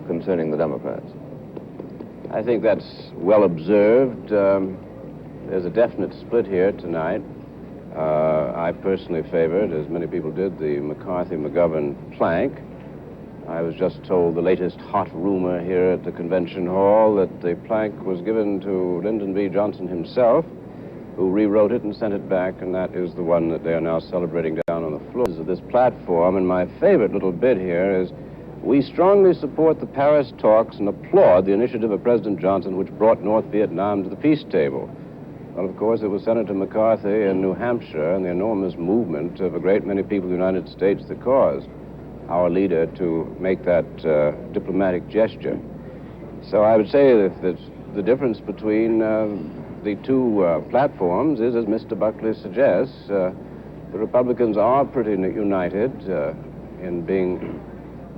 concerning the Democrats. I think that's well observed. There's a definite split here tonight. I personally favored, as many people did, the McCarthy-McGovern plank. I was just told the latest hot rumor here at the convention hall that the plank was given to Lyndon B. Johnson himself, who rewrote it and sent it back, and that is the one that they are now celebrating down on the floors of this platform. And my favorite little bit here is, we strongly support the Paris talks and applaud the initiative of President Johnson, which brought North Vietnam to the peace table. Well, of course, it was Senator McCarthy in New Hampshire and the enormous movement of a great many people in the United States that caused our leader to make that diplomatic gesture. So I would say that the difference between the two platforms is, as Mr. Buckley suggests, the Republicans are pretty united in being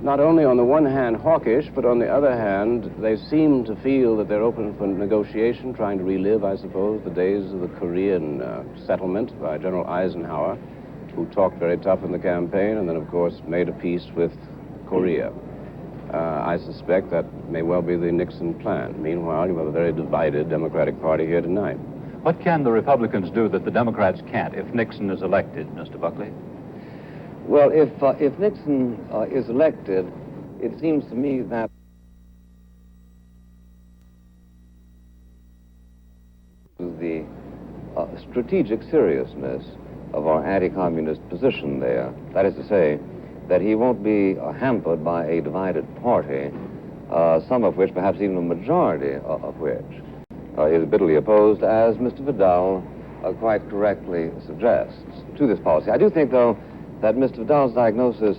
not only on the one hand hawkish, but on the other hand, they seem to feel that they're open for negotiation, trying to relive, I suppose, the days of the Korean settlement by General Eisenhower, who talked very tough in the campaign and then, of course, made a peace with Korea. I suspect that may well be the Nixon plan. Meanwhile, you have a very divided Democratic Party here tonight. What can the Republicans do that the Democrats can't if Nixon is elected, Mr. Buckley? Well, if Nixon is elected, it seems to me that the strategic seriousness of our anti-communist position there. That is to say, that he won't be hampered by a divided party, some of which, perhaps even a majority of which, is bitterly opposed, as Mr. Vidal quite correctly suggests, to this policy. I do think, though, that Mr. Vidal's diagnosis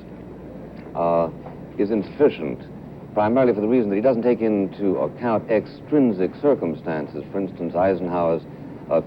is insufficient, primarily for the reason that he doesn't take into account extrinsic circumstances. For instance, Eisenhower's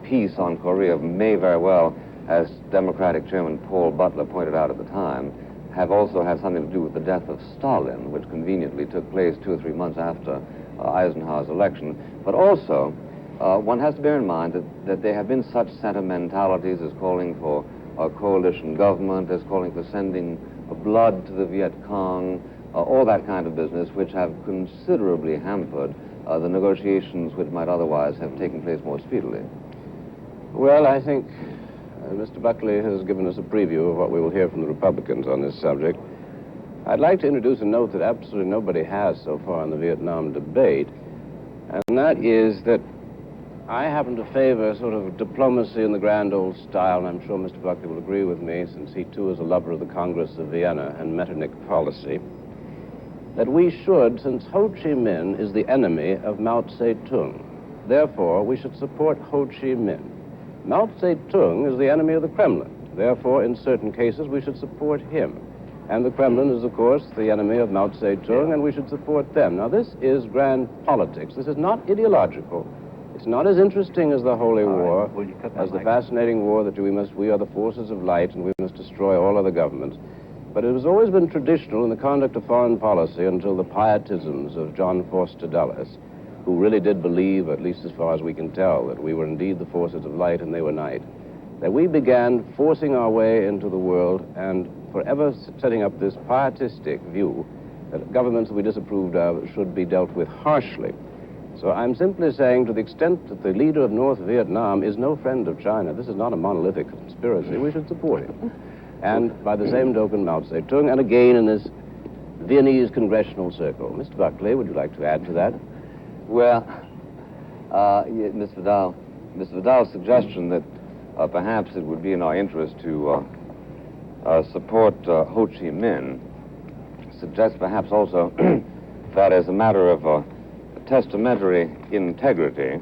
peace on Korea may very well, as Democratic Chairman Paul Butler pointed out at the time, have also had something to do with the death of Stalin, which conveniently took place 2 or 3 months after Eisenhower's election. But also, one has to bear in mind that there have been such sentimentalities as calling for a coalition government, as calling for sending blood to the Viet Cong, all that kind of business, which have considerably hampered the negotiations which might otherwise have taken place more speedily. Well, I think Mr. Buckley has given us a preview of what we will hear from the Republicans on this subject. I'd like to introduce a note that absolutely nobody has so far in the Vietnam debate, and that is that I happen to favor sort of diplomacy in the grand old style, and I'm sure Mr. Buckley will agree with me, since he too is a lover of the Congress of Vienna and Metternich policy, that we should, since Ho Chi Minh is the enemy of Mao Zedong, therefore we should support Ho Chi Minh. Mao Zedong is the enemy of the Kremlin. Therefore, in certain cases, we should support him. And the Kremlin is, of course, the enemy of Mao Zedong, and we should support them. Now, this is grand politics. This is not ideological. It's not as interesting as the Holy War, as the fascinating war that we are the forces of light and we must destroy all other governments. But it has always been traditional in the conduct of foreign policy until the pietisms of John Foster Dulles, who really did believe, at least as far as we can tell, that we were indeed the forces of light and they were night, that we began forcing our way into the world and forever setting up this pietistic view that governments that we disapproved of should be dealt with harshly. So I'm simply saying, to the extent that the leader of North Vietnam is no friend of China, this is not a monolithic conspiracy, we should support him. And by the same token, Mao Zedong, and again in this Viennese congressional circle. Mr. Buckley, would you like to add to that? Well, Mr. Vidal's suggestion that perhaps it would be in our interest to support Ho Chi Minh suggests perhaps also that as a matter of testamentary integrity,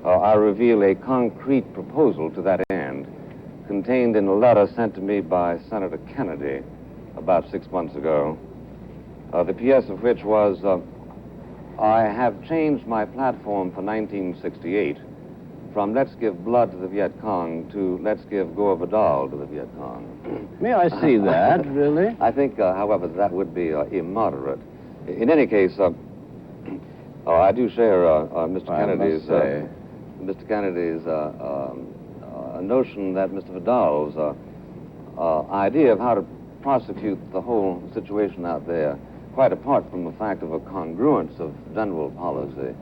I reveal a concrete proposal to that end, contained in a letter sent to me by Senator Kennedy about 6 months ago, the PS of which was, I have changed my platform for 1968 from let's give blood to the Viet Cong to let's give Gore Vidal to the Viet Cong. May I see that, really? I think, however, that would be immoderate. In any case, I do share Mr. Kennedy's notion that Mr. Vidal's idea of how to prosecute the whole situation out there, quite apart from the fact of a congruence of general policy,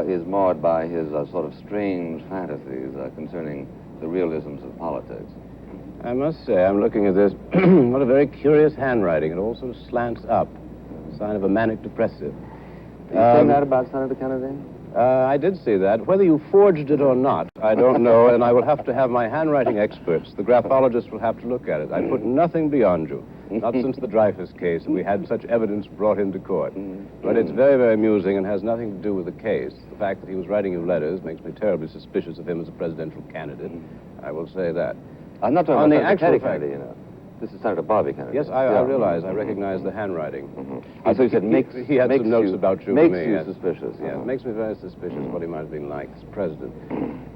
is marred by his sort of strange fantasies concerning the realisms of politics. I must say, I'm looking at this, what a very curious handwriting. It also slants up, sign of a manic depressive. You saying that about Senator Kennedy? I did see that. Whether you forged it or not, I don't know, and I will have to have my handwriting experts, the graphologists, will have to look at it. I put nothing beyond you, not since the Dreyfus case, and we had such evidence brought into court. But it's very, very amusing and has nothing to do with the case. The fact that he was writing you letters makes me terribly suspicious of him as a presidential candidate. I will say that. I'm not talking on about the actual Kennedy, you know. This is Senator Bobby Kennedy. Yes, I realize. I recognize the handwriting. So you said he had some notes about you makes for me. you Yes. suspicious. Yeah, it makes me very suspicious what he might have been like as president.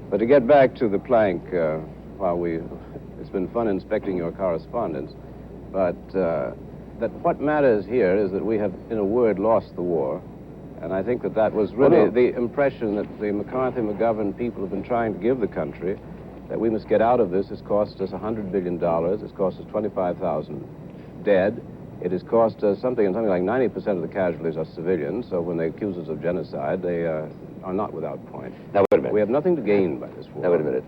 But to get back to the plank, it's been fun inspecting your correspondence, but that what matters here is that we have, in a word, lost the war. And I think that was really the impression that the McCarthy-McGovern people have been trying to give the country, that we must get out of this. It's cost us $100 billion. It's cost us 25,000 dead. It has cost us something like 90% of the casualties are civilians, so when they accuse us of genocide, they are not without point. Now, wait a minute. We have nothing to gain by this war. Now, wait a minute.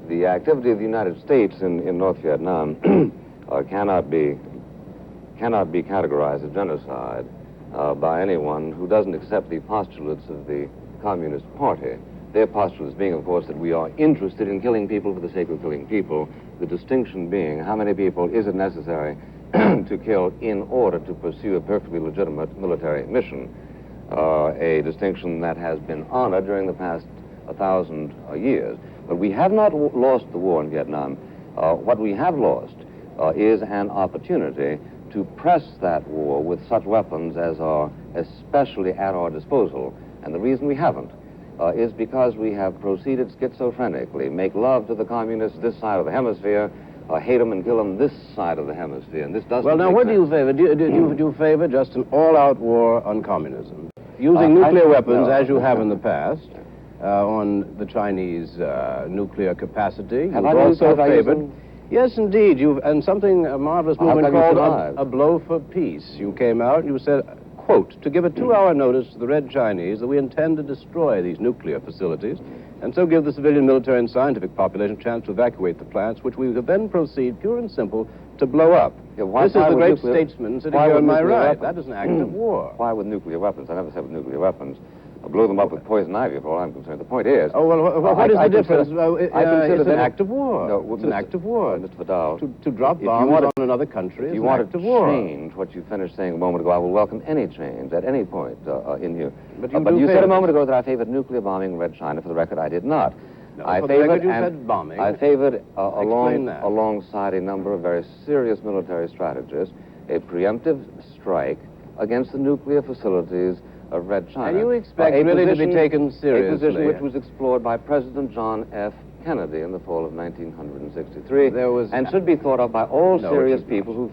The activity of the United States in North Vietnam cannot be categorized as genocide by anyone who doesn't accept the postulates of the Communist Party. Their postulates being, of course, that we are interested in killing people for the sake of killing people, the distinction being how many people is it necessary to kill in order to pursue a perfectly legitimate military mission, a distinction that has been honored during the past 1,000 years. But we have not lost the war in Vietnam. What we have lost is an opportunity to press that war with such weapons as are especially at our disposal. And the reason we haven't is because we have proceeded schizophrenically, make love to the communists this side of the hemisphere, hate them and kill them this side of the hemisphere. And this doesn't. Well, now, what do you favor? Do you favor just an all-out war on communism, using nuclear weapons as you have in the past, on the Chinese nuclear capacity? You've also favored. Yes, indeed. And something, a marvelous movement called a blow for peace. You came out and you said, quote, to give a 2-hour notice to the Red Chinese that we intend to destroy these nuclear facilities, and so give the civilian, military, and scientific population a chance to evacuate the plants, which we would then proceed, pure and simple, to blow up. This is the great statesman sitting here on my right. That is an act of war. Why with nuclear weapons? I never said with nuclear weapons. I'll blow them up with poison ivy, for all I'm concerned. The point is... Oh, well, what is the difference? It's an act of war. No, it's an act of war. Mr. Vidal... To drop bombs on another country is an act of war. If you want to change what you finished saying a moment ago, I will welcome any change at any point in here. But you said a moment ago that I favored nuclear bombing in Red China. For the record, I did not. No, for the record, you said bombing. I favored, alongside a number of very serious military strategies, a preemptive strike against the nuclear facilities of Red China. And you expect really to be taken seriously? A position which was explored by President John F. Kennedy in the fall of 1963, and should be thought of by all serious people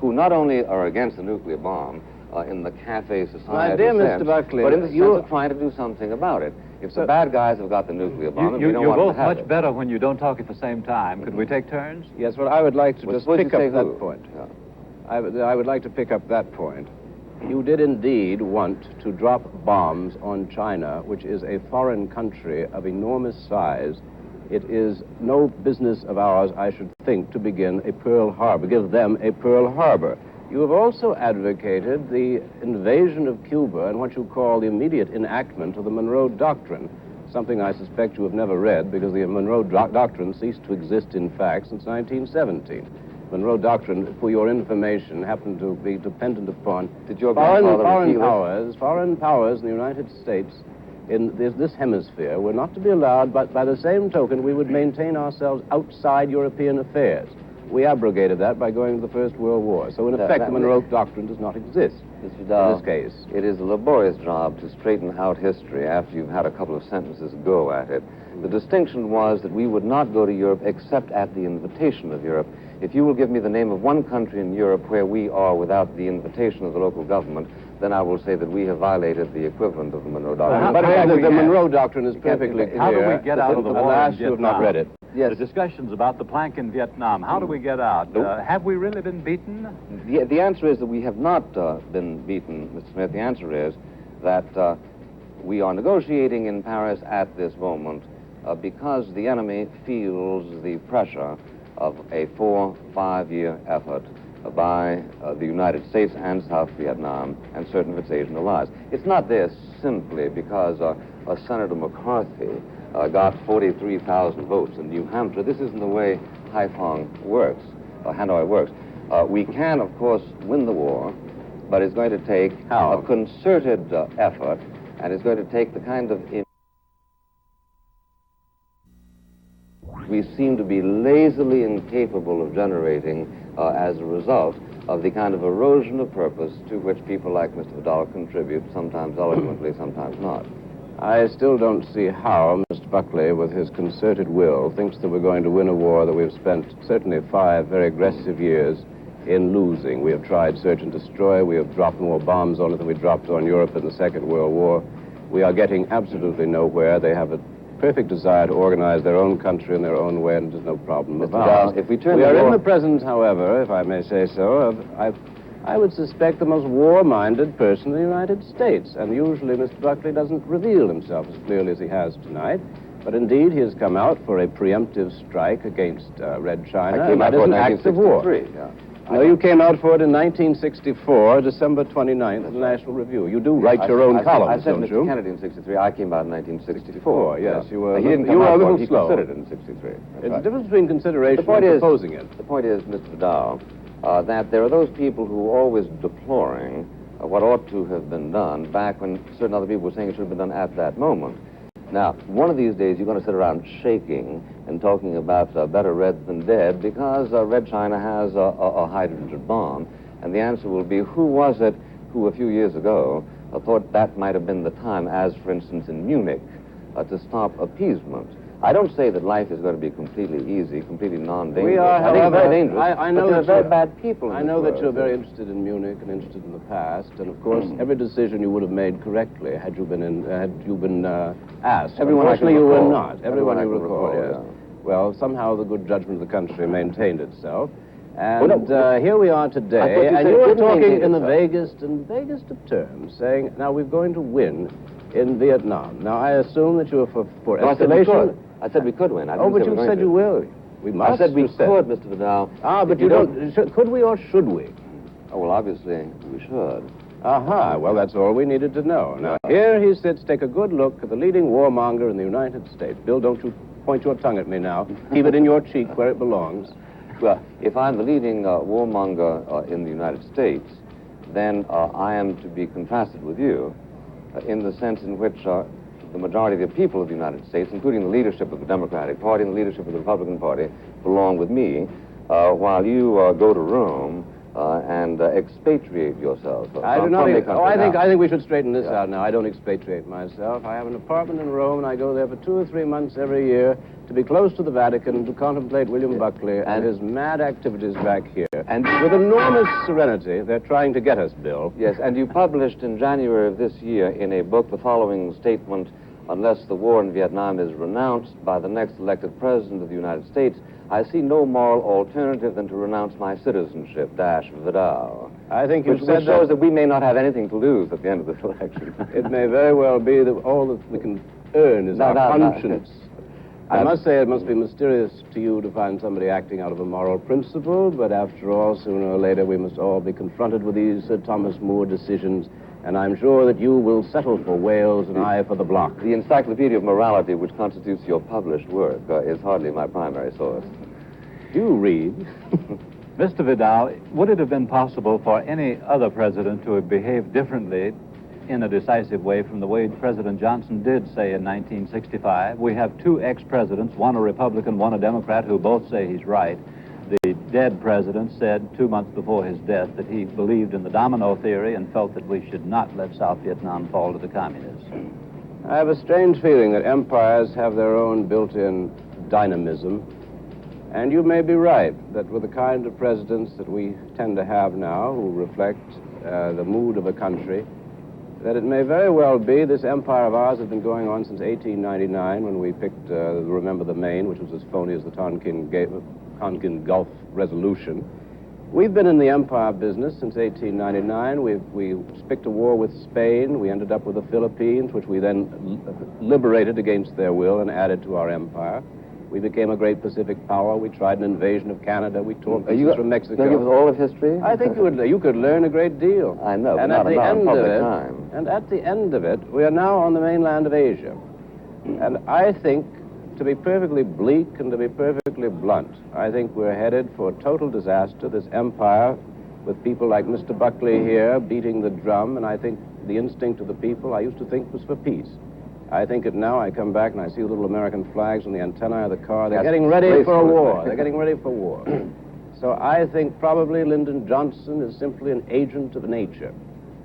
who not only are against the nuclear bomb in the cafe society My dear Mr. Buckley, but in the sense of trying to do something about it. If the bad guys have got the nuclear bomb, and we don't want to have it. You're both much better when you don't talk at the same time. Could we take turns? Yes, well, I would like to just pick up that point. Yeah. I would like to pick up that point. You did indeed want to drop bombs on China, which is a foreign country of enormous size. It is no business of ours, I should think, to begin a Pearl Harbor, give them a Pearl Harbor. You have also advocated the invasion of Cuba and what you call the immediate enactment of the Monroe Doctrine, something I suspect you have never read because the Monroe Doctrine ceased to exist in fact since 1917. Monroe Doctrine, for your information, happened to be dependent upon foreign powers in the United States in this hemisphere were not to be allowed, but by the same token, we would maintain ourselves outside European affairs. We abrogated that by going to the First World War. So, in effect, the Monroe Doctrine does not exist in this case. It is a laborious job to straighten out history after you've had a couple of sentences go at it. The distinction was that we would not go to Europe except at the invitation of Europe. If you will give me the name of one country in Europe where we are without the invitation of the local government, then I will say that we have violated the equivalent of the Monroe Doctrine. But the Monroe Doctrine is perfectly clear. How do we get out of the war in Vietnam? You have not read it. Yes. The discussions about the plank in Vietnam, how do we get out? Have we really been beaten? The answer is that we have not been beaten, Mr. Smith. The answer is that we are negotiating in Paris at this moment because the enemy feels the pressure of a 4-5-year effort by the United States and South Vietnam and certain of its Asian allies. It's not this simply because Senator McCarthy got 43,000 votes in New Hampshire. This isn't the way Haiphong works, Hanoi works. We can, of course, win the war, but it's going to take a concerted effort, and it's going to take the kind of... we seem to be lazily incapable of generating as a result of the kind of erosion of purpose to which people like Mr. Vidal contribute, sometimes eloquently, sometimes not. I still don't see how Mr. Buckley, with his concerted will, thinks that we're going to win a war that we've spent certainly 5 very aggressive years in losing. We have tried search and destroy. We have dropped more bombs on it than we dropped on Europe in the Second World War. We are getting absolutely nowhere. They have perfect desire to organize their own country in their own way, and there's no problem Mr. about Dow, if we turn We the are in war- the presence, however, if I may say so, I would suspect the most war-minded person in the United States. And usually Mr. Buckley doesn't reveal himself as clearly as he has tonight. But indeed, he has come out for a preemptive strike against Red China. I came out and that for is it an in act of war. 1963. Yeah. No, you came out for it in 1964, December 29th, in the National Review. You do write your own columns, I said don't Mr. you? Kennedy in 63. I came out in 1964. Yes, you were. He didn't you come were out a for little it. He slow. considered it in 63. It's the difference between consideration and proposing it. The point is, Mr. Vidal, that there are those people who are always deploring what ought to have been done back when certain other people were saying it should have been done at that moment. Now, one of these days, you're going to sit around shaking and talking about better red than dead because Red China has a hydrogen bomb. And the answer will be, who was it who a few years ago thought that might have been the time, as, for instance, in Munich, to stop appeasement? I don't say that life is going to be completely easy, completely non-dangerous. We are, I think it's however, very dangerous. I know but there are that very you're- bad people in I this know that world. you're very interested in Munich and interested in the past, and of course, every decision you would have made correctly had you been asked. Everyone I can Unfortunately, you were recall. not. Everyone Everyone I you can recall, recall, yes. Well, somehow the good judgment of the country maintained itself. Well, And no, here we are I thought today, you and said you it are didn't talking maintain in the itself. vaguest of terms, saying, now we're going to win in Vietnam. Now, I assume that you are for No, I said we escalation. could. I said we could win. I Oh, didn't but say you we're going said to. you will. We must. I said we you could, Mr. Vidal. Ah, but If you don't. Could we or should we? Oh, well, obviously, we should. Aha, well, that's all we needed to know. Now, here he sits. Take a good look at the leading warmonger in the United States. Bill, don't you point your tongue at me now. Keep it in your cheek where it belongs. Well, if I'm the leading warmonger in the United States, then I am to be contrasted with you in the sense in which the majority of the people of the United States, including the leadership of the Democratic Party and the leadership of the Republican Party, belong with me, while you go to Rome and expatriate yourself. I do from not. the I country. think we should straighten this out now. I don't expatriate myself. I have an apartment in Rome, and I go there for 2 or 3 months every year to be close to the Vatican, to contemplate William Buckley and his mad activities back here. And with enormous serenity, they're trying to get us, Bill. Yes, and you published in January of this year in a book the following statement: unless the war in Vietnam is renounced by the next elected president of the United States, I see no moral alternative than to renounce my citizenship, Vidal. I think you've which said shows that we may not have anything to lose at the end of this election. It may very well be that all that we can earn is our conscience. I must say it must be mysterious to you to find somebody acting out of a moral principle, but after all, sooner or later, we must all be confronted with these Thomas More decisions, and I'm sure that you will settle for Wales and I for the block. The Encyclopedia of Morality, which constitutes your published work, is hardly my primary source. You read. Mr. Vidal, would it have been possible for any other president to have behaved differently in a decisive way from the way President Johnson did, say, in 1965? We have 2 ex-presidents, one a Republican, one a Democrat, who both say he's right. The dead president said 2 months before his death that he believed in the domino theory and felt that we should not let South Vietnam fall to the communists. I have a strange feeling that empires have their own built-in dynamism. And you may be right that with the kind of presidents that we tend to have now, who reflect the mood of a country, that it may very well be this empire of ours has been going on since 1899, when we picked Remember the Maine, which was as phony as the Tonkin Gulf resolution. We've been in the empire business since 1899. We picked a war with Spain. We ended up with the Philippines, which we then liberated against their will and added to our empire. We became a great Pacific power. We tried an invasion of Canada. We tore pieces from Mexico. Can you give us all of history? I think you could learn a great deal. I know, but And not at the about end public of it, time. and at the end of it, we are now on the mainland of Asia. And I think, to be perfectly bleak and to be perfectly blunt, I think we're headed for total disaster. This empire, with people like Mr. Buckley here beating the drum, and I think the instinct of the people I used to think was for peace. I think it now. I come back and I see the little American flags on the antennae of the car. They're getting ready for a war. They're getting ready for war. So I think probably Lyndon Johnson is simply an agent of nature.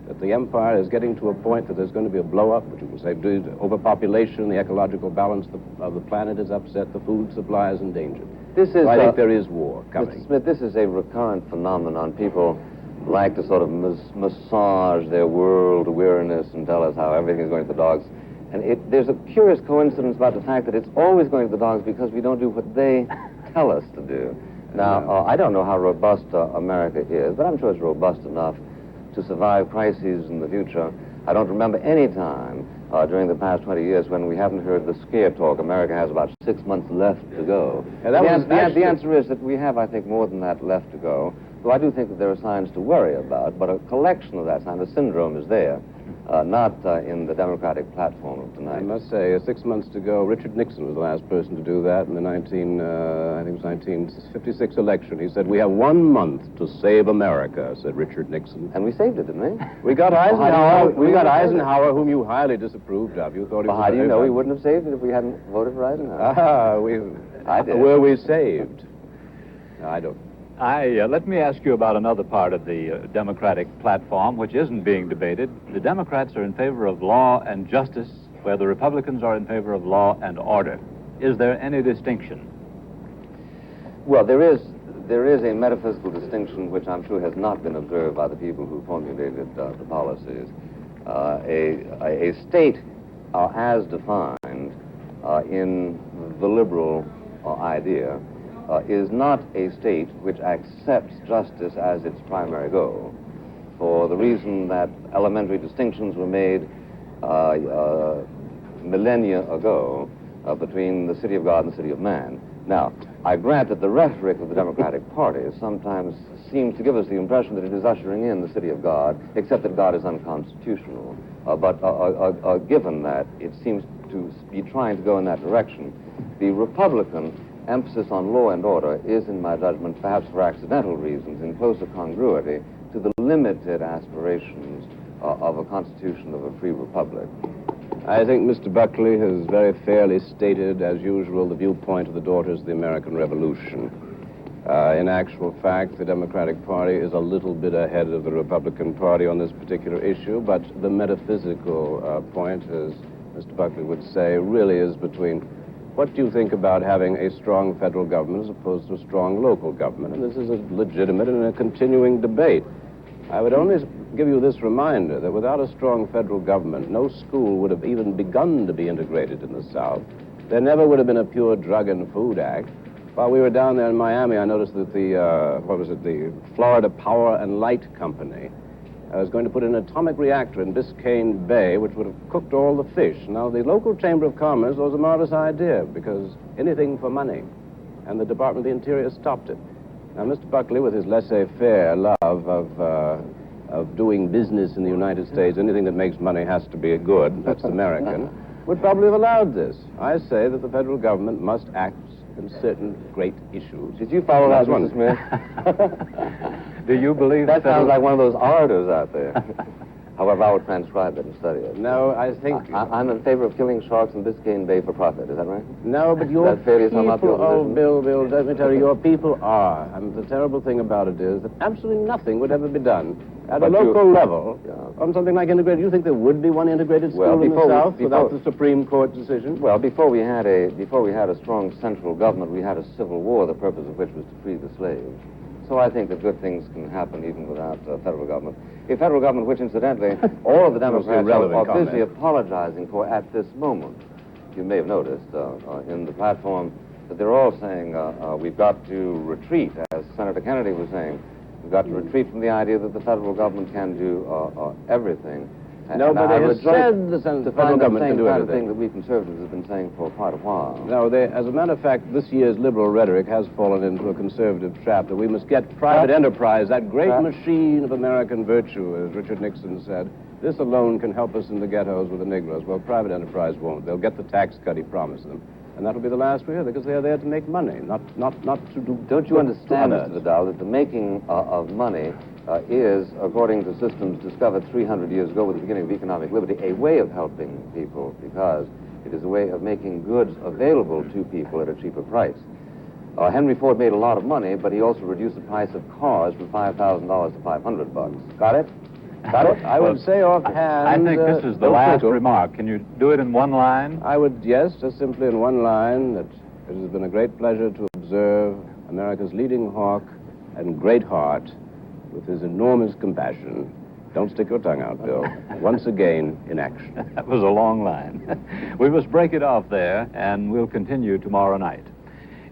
That the empire is getting to a point that there's going to be a blow-up, which you can say due to overpopulation, the ecological balance of the planet is upset, the food supply is endangered. So I think there is war coming. Mr. Smith, this is a recurrent phenomenon. People like to sort of massage their world weariness and tell us how everything's going to the dogs. And there's a curious coincidence about the fact that it's always going to the dogs because we don't do what they tell us to do. Now, I don't know how robust America is, but I'm sure it's robust enough to survive crises in the future. I don't remember any time during the past 20 years when we haven't heard the scare talk. America has about 6 months left to go. The answer is that we have, I think, more than that left to go. So I do think that there are signs to worry about, but a collection of that sign, the syndrome is there, not in the Democratic platform of tonight. I must say, 6 months to go, Richard Nixon was the last person to do that in the 1956 election. He said, "We have 1 month to save America," said Richard Nixon. And we saved it, didn't we? We got Eisenhower. We got Eisenhower, whom you highly disapproved of. You thought he was. How do you know we wouldn't have saved it if we hadn't voted for Eisenhower? I did. Were we saved? No, I don't. Let me ask you about another part of the Democratic platform, which isn't being debated. The Democrats are in favor of law and justice, where the Republicans are in favor of law and order. Is there any distinction? Well, there is a metaphysical distinction which I'm sure has not been observed by the people who formulated the policies. A state, as defined in the liberal idea, is not a state which accepts justice as its primary goal, for the reason that elementary distinctions were made millennia ago between the city of God and the city of man. Now, I grant that the rhetoric of the Democratic Party sometimes seems to give us the impression that it is ushering in the city of God, except that God is unconstitutional. But given that it seems to be trying to go in that direction, the Republican emphasis on law and order is, in my judgment, perhaps for accidental reasons, in closer congruity to the limited aspirations of a constitution of a free republic. I think Mr. Buckley has very fairly stated, as usual, the viewpoint of the Daughters of the American Revolution. In actual fact, the Democratic Party is a little bit ahead of the Republican Party on this particular issue, but the metaphysical point, as Mr. Buckley would say, really is between what do you think about having a strong federal government as opposed to a strong local government? And this is a legitimate and a continuing debate. I would only give you this reminder that without a strong federal government, no school would have even begun to be integrated in the South. There never would have been a pure drug and food act. While we were down there in Miami, I noticed that the Florida Power and Light Company was going to put an atomic reactor in Biscayne Bay, which would have cooked all the fish. Now, the local Chamber of Commerce was a marvelous idea, because anything for money, and the Department of the Interior stopped it. Now, Mr. Buckley, with his laissez-faire love of doing business in the United States, anything that makes money has to be good, that's American, would probably have allowed this. I say that the federal government must act in certain great issues. Did you follow that, Mr. Smith? Do you believe that sounds like one of those orators out there? However, I would transcribe it and study it. No, I think... I'm in favor of killing sharks in Biscayne Bay for profit. Is that right? No, but your people... Oh, Bill, let me tell you, your people are. And the terrible thing about it is that absolutely nothing would ever be done at a local level on something like integrated. You think there would be one integrated school in the South without the Supreme Court decision? Well, before we had a strong central government, we had a civil war, the purpose of which was to free the slaves. So I think that good things can happen even without federal government. A federal government which, incidentally, all of the Democrats are busy apologizing for at this moment. You may have noticed in the platform that they're all saying we've got to retreat, as Senator Kennedy was saying. We've got to retreat from the idea that the federal government can do everything. No, but they have said the federal government can do everything. That's the thing that we conservatives have been saying for quite a while. No, as a matter of fact, this year's liberal rhetoric has fallen into a conservative trap that we must get private enterprise, that great machine of American virtue, as Richard Nixon said. This alone can help us in the ghettos with the Negroes. Well, private enterprise won't. They'll get the tax cut he promised them. And that'll be the last we hear, because they're there to make money, not to do... Don't you understand, Mr. Vidal, that the making of money is, according to systems discovered 300 years ago with the beginning of economic liberty, a way of helping people, because it is a way of making goods available to people at a cheaper price. Henry Ford made a lot of money, but he also reduced the price of cars from $5,000 to $500. Got it? Got it? I would say offhand... I think this is the last remark. Can you do it in one line? I would, yes, just simply in one line, that it has been a great pleasure to observe America's leading hawk and great heart, with his enormous compassion, Don't stick your tongue out, Bill. Once again, in action. That was a long line. We must break it off there, and we'll continue tomorrow night.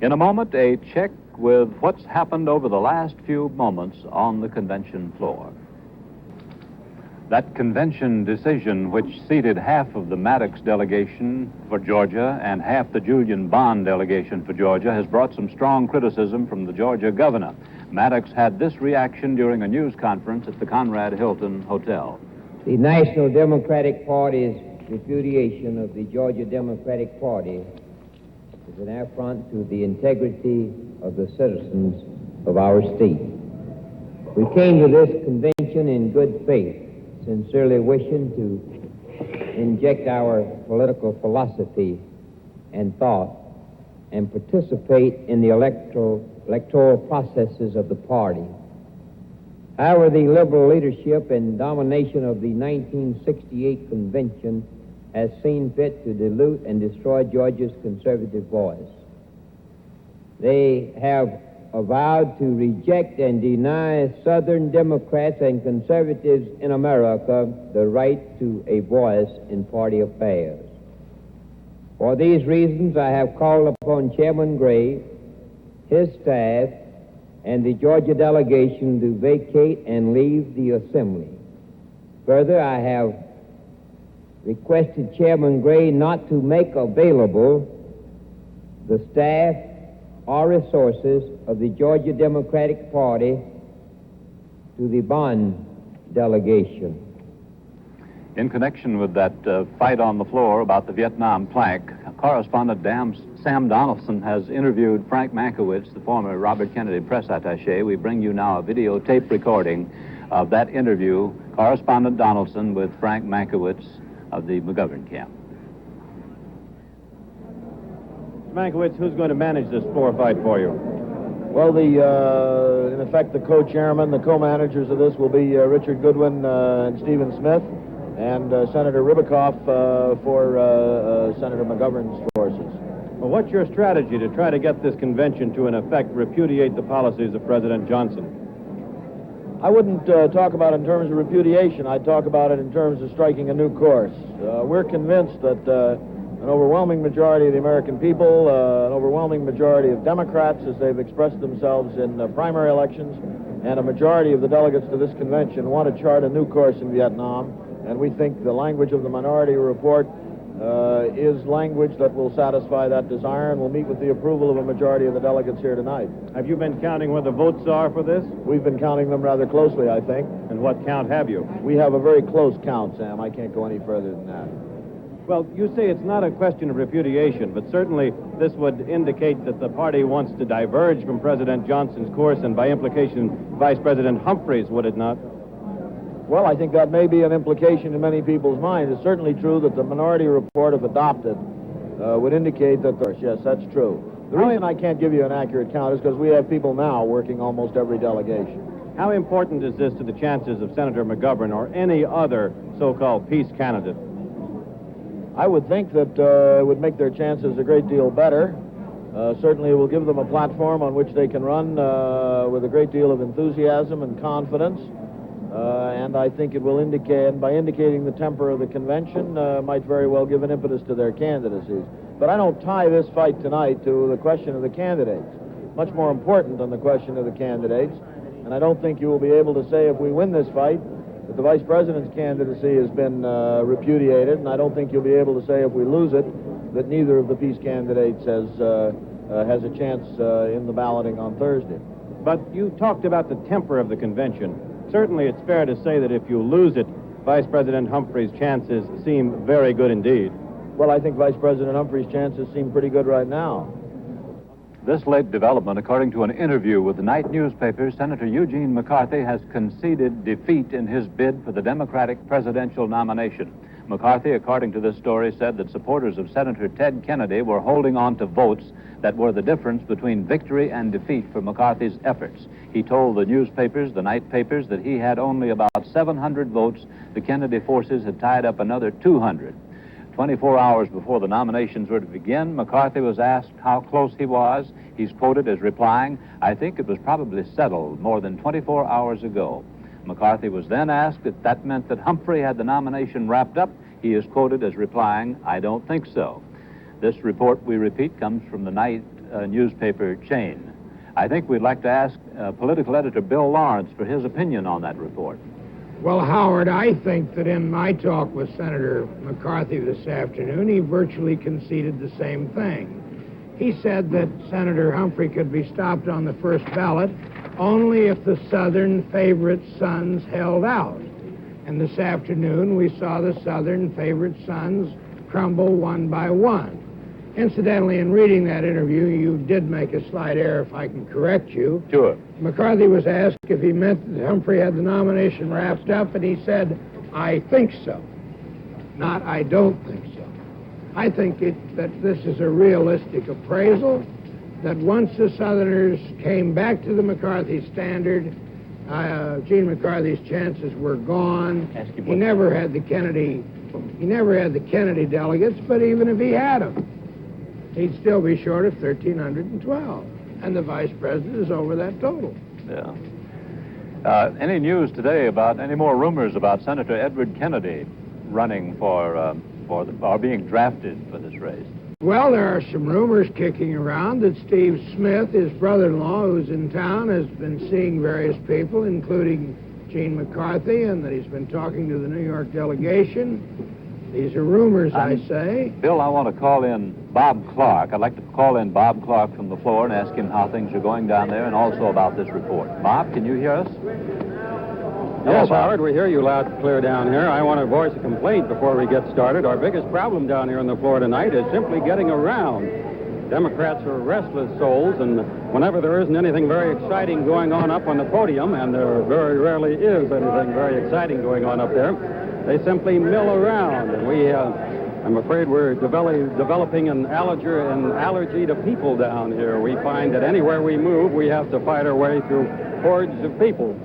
In a moment, a check with what's happened over the last few moments on the convention floor. That convention decision, which seated half of the Maddox delegation for Georgia and half the Julian Bond delegation for Georgia, has brought some strong criticism from the Georgia governor. Maddox had this reaction during a news conference at the Conrad Hilton Hotel. The National Democratic Party's repudiation of the Georgia Democratic Party is an affront to the integrity of the citizens of our state. We came to this convention in good faith, sincerely wishing to inject our political philosophy and thought and participate in the electoral processes of the party. However, the liberal leadership and domination of the 1968 convention has seen fit to dilute and destroy Georgia's conservative voice. They have avowed to reject and deny Southern Democrats and conservatives in America the right to a voice in party affairs. For these reasons, I have called upon Chairman Gray, his staff, and the Georgia delegation to vacate and leave the assembly. Further, I have requested Chairman Gray not to make available the staff or resources of the Georgia Democratic Party to the Bond delegation. In connection with that fight on the floor about the Vietnam plank, correspondent Sam Donaldson has interviewed Frank Mankiewicz, the former Robert Kennedy press attaché. We bring you now a videotape recording of that interview, correspondent Donaldson with Frank Mankiewicz of the McGovern camp. Mankiewicz, who's going to manage this floor fight for you? Well, in effect, the co-chairman, the co-managers of this will be Richard Goodwin and Stephen Smith, and Senator Ribicoff for Senator McGovern's forces. Well, what's your strategy to try to get this convention to, in effect, repudiate the policies of President Johnson? I wouldn't talk about it in terms of repudiation. I'd talk about it in terms of striking a new course. We're convinced that an overwhelming majority of the American people, an overwhelming majority of Democrats, as they've expressed themselves in primary elections, and a majority of the delegates to this convention want to chart a new course in Vietnam. And we think the language of the minority report is language that will satisfy that desire, and will meet with the approval of a majority of the delegates here tonight. Have you been counting where the votes are for this? We've been counting them rather closely, I think. And what count have you? We have a very close count, Sam. I can't go any further than that. Well, you say it's not a question of repudiation, but certainly this would indicate that the party wants to diverge from President Johnson's course, and by implication, Vice President Humphreys, would it not? Well, I think that may be an implication in many people's minds. It's certainly true that the minority report, if adopted, would indicate that yes, that's true. The reason I can't give you an accurate count is because we have people now working almost every delegation. How important is this to the chances of Senator McGovern or any other so-called peace candidate? I would think that it would make their chances a great deal better. Certainly it will give them a platform on which they can run with a great deal of enthusiasm and confidence. And I think it will indicate, and by indicating the temper of the convention, might very well give an impetus to their candidacies. But I don't tie this fight tonight to the question of the candidates. Much more important than the question of the candidates. And I don't think you will be able to say, if we win this fight, that the vice president's candidacy has been repudiated. And I don't think you'll be able to say, if we lose it, that neither of the peace candidates has a chance in the balloting on Thursday. But you talked about the temper of the convention. Certainly it's fair to say that if you lose it, Vice President Humphreys' chances seem very good indeed. Well, I think Vice President Humphreys' chances seem pretty good right now. This late development, according to an interview with the night newspaper, Senator Eugene McCarthy has conceded defeat in his bid for the Democratic presidential nomination. McCarthy, according to this story, said that supporters of Senator Ted Kennedy were holding on to votes that were the difference between victory and defeat for McCarthy's efforts. He told the newspapers, the night papers, that he had only about 700 votes. The Kennedy forces had tied up another 200. 24 hours before the nominations were to begin, McCarthy was asked how close he was. He's quoted as replying, "I think it was probably settled more than 24 hours ago." McCarthy was then asked if that meant that Humphrey had the nomination wrapped up. He is quoted as replying, "I don't think so." This report, we repeat, comes from the night newspaper chain. I think we'd like to ask political editor Bill Lawrence for his opinion on that report. Well, Howard, I think that in my talk with Senator McCarthy this afternoon, he virtually conceded the same thing. He said that Senator Humphrey could be stopped on the first ballot only if the Southern favorite sons held out. And this afternoon, we saw the Southern favorite sons crumble one by one. Incidentally, in reading that interview, you did make a slight error, if I can correct you. Sure. McCarthy was asked if he meant that Humphrey had the nomination wrapped up, and he said, "I think so," not "I don't think so." I think that this is a realistic appraisal, that once the Southerners came back to the McCarthy standard, Gene McCarthy's chances were gone. He never had the Kennedy delegates, but even if he had them, he'd still be short of 1,312, and the vice president is over that total. Yeah. Any news today about any more rumors about Senator Edward Kennedy running or being drafted for this race? Well, there are some rumors kicking around that Steve Smith, his brother-in-law, who's in town, has been seeing various people, including Gene McCarthy, and that he's been talking to the New York delegation. These are rumors, I say. Bill, I want to call in Bob Clark. I'd like to call in Bob Clark from the floor and ask him how things are going down there and also about this report. Bob, can you hear us? Yes, Howard, we hear you loud and clear down here. I want to voice a complaint before we get started. Our biggest problem down here on the floor tonight is simply getting around. Democrats are restless souls, and whenever there isn't anything very exciting going on up on the podium, and there very rarely is anything very exciting going on up there, they simply mill around. And I'm afraid we're developing an allergy to people down here. We find that anywhere we move, we have to fight our way through hordes of people.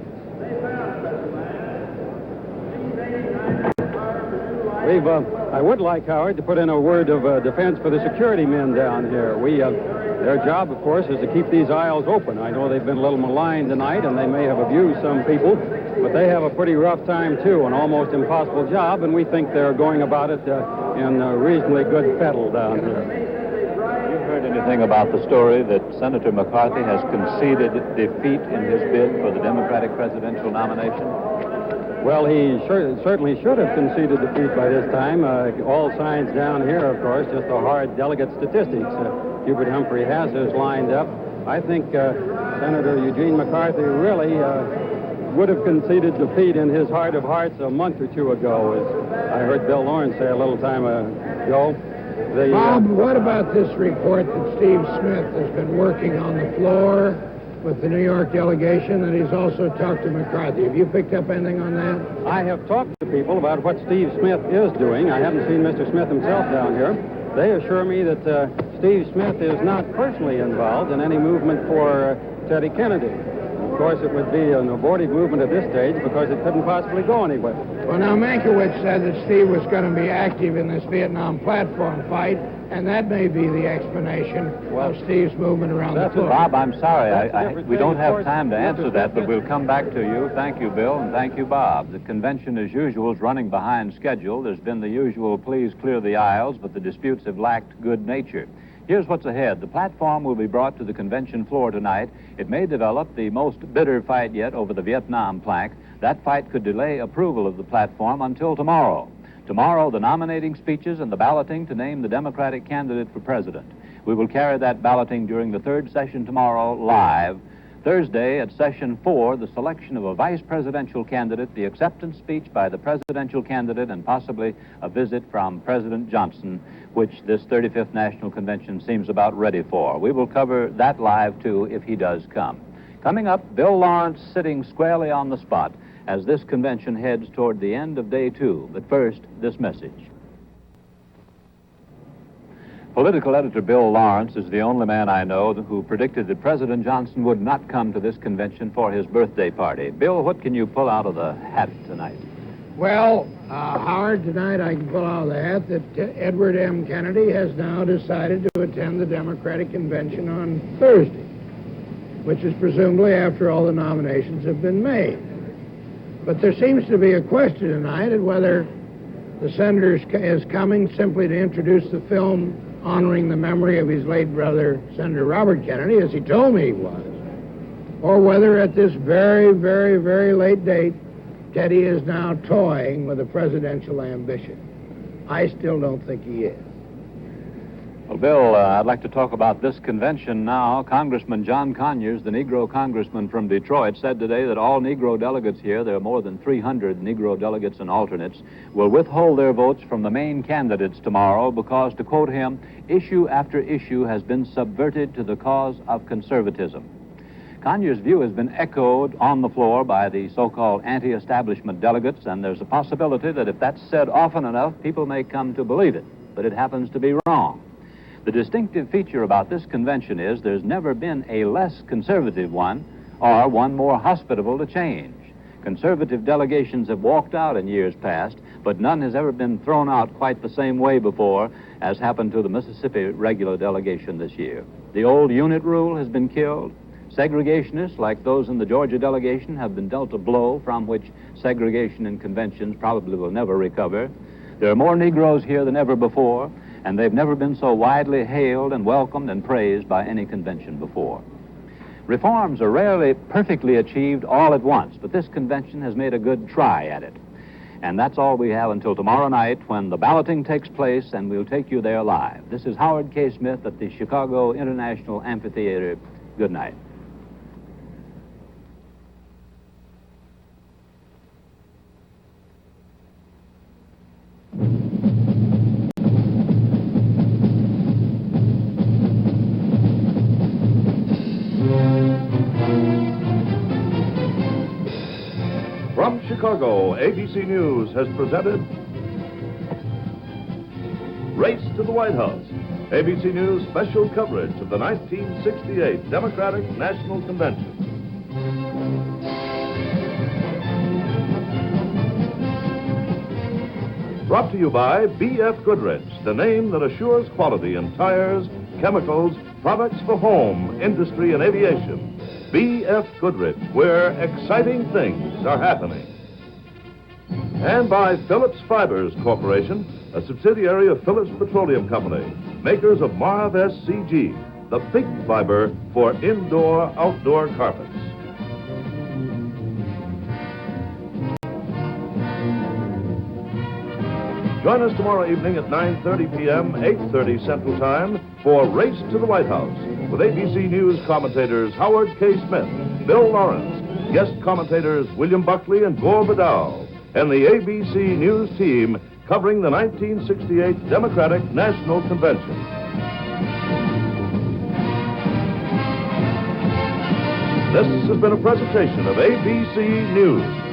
I would like, Howard, to put in a word of defense for the security men down here. Their job, of course, is to keep these aisles open. I know they've been a little maligned tonight, and they may have abused some people, but they have a pretty rough time, too, an almost impossible job, and we think they're going about it in a reasonably good fettle down here. Have you heard anything about the story that Senator McCarthy has conceded defeat in his bid for the Democratic presidential nomination? Well, he certainly should have conceded defeat by this time. All signs down here, of course, just the hard delegate statistics. Hubert Humphrey has his lined up. I think Senator Eugene McCarthy really would have conceded defeat in his heart of hearts a month or two ago, as I heard Bill Lawrence say a little time ago. Bob, what about this report that Steve Smith has been working on the floor with the New York delegation, and he's also talked to McCarthy? Have you picked up anything on that? I have talked to people about what Steve Smith is doing. I haven't seen Mr. Smith himself down here. They assure me that Steve Smith is not personally involved in any movement for Teddy Kennedy. Of course, it would be an abortive movement at this stage because it couldn't possibly go anywhere. Well, now, Mankiewicz said that Steve was going to be active in this Vietnam platform fight, and that may be the explanation of Steve's movement around the floor. Bob, I'm sorry. We don't have time to answer that, but we'll come back to you. Thank you, Bill, and thank you, Bob. The convention, as usual, is running behind schedule. There's been the usual please clear the aisles, but the disputes have lacked good nature. Here's what's ahead. The platform will be brought to the convention floor tonight. It may develop the most bitter fight yet over the Vietnam plaque. That fight could delay approval of the platform until tomorrow. Tomorrow, the nominating speeches and the balloting to name the Democratic candidate for president. We will carry that balloting during the third session tomorrow live. Thursday at session 4, the selection of a vice presidential candidate, the acceptance speech by the presidential candidate, and possibly a visit from President Johnson, which this 35th National Convention seems about ready for. We will cover that live, too, if he does come. Coming up, Bill Lawrence sitting squarely on the spot as this convention heads toward the end of day 2. But first, this message. Political editor Bill Lawrence is the only man I know who predicted that President Johnson would not come to this convention for his birthday party. Bill, what can you pull out of the hat tonight? Well, Howard, tonight I can pull out of the hat that Edward M. Kennedy has now decided to attend the Democratic Convention on Thursday, which is presumably after all the nominations have been made. But there seems to be a question tonight of whether the senator is coming simply to introduce the film honoring the memory of his late brother, Senator Robert Kennedy, as he told me he was, or whether at this very, very, very late date, Teddy is now toying with a presidential ambition. I still don't think he is. Well, Bill, I'd like to talk about this convention now. Congressman John Conyers, the Negro congressman from Detroit, said today that all Negro delegates here, there are more than 300 Negro delegates and alternates, will withhold their votes from the main candidates tomorrow because, to quote him, issue after issue has been subverted to the cause of conservatism. Conyers' view has been echoed on the floor by the so-called anti-establishment delegates, and there's a possibility that if that's said often enough, people may come to believe it, but it happens to be wrong. The distinctive feature about this convention is there's never been a less conservative one or one more hospitable to change. Conservative delegations have walked out in years past, but none has ever been thrown out quite the same way before as happened to the Mississippi regular delegation this year. The old unit rule has been killed. Segregationists, like those in the Georgia delegation, have been dealt a blow from which segregation in conventions probably will never recover. There are more Negroes here than ever before, and they've never been so widely hailed and welcomed and praised by any convention before. Reforms are rarely perfectly achieved all at once, but this convention has made a good try at it. And that's all we have until tomorrow night when the balloting takes place, and we'll take you there live. This is Howard K. Smith at the Chicago International Amphitheater. Good night. From Chicago, ABC News has presented Race to the White House, ABC News special coverage of the 1968 Democratic National Convention. Brought to you by B.F. Goodrich, the name that assures quality in tires, chemicals, products for home, industry, and aviation. B.F. Goodrich, where exciting things are happening. And by Phillips Fibers Corporation, a subsidiary of Phillips Petroleum Company, makers of Marv SCG, the big fiber for indoor-outdoor carpets. Join us tomorrow evening at 9:30 p.m., 8:30 Central Time for Race to the White House with ABC News commentators Howard K. Smith, Bill Lawrence, guest commentators William Buckley and Gore Vidal, and the ABC News team covering the 1968 Democratic National Convention. This has been a presentation of ABC News.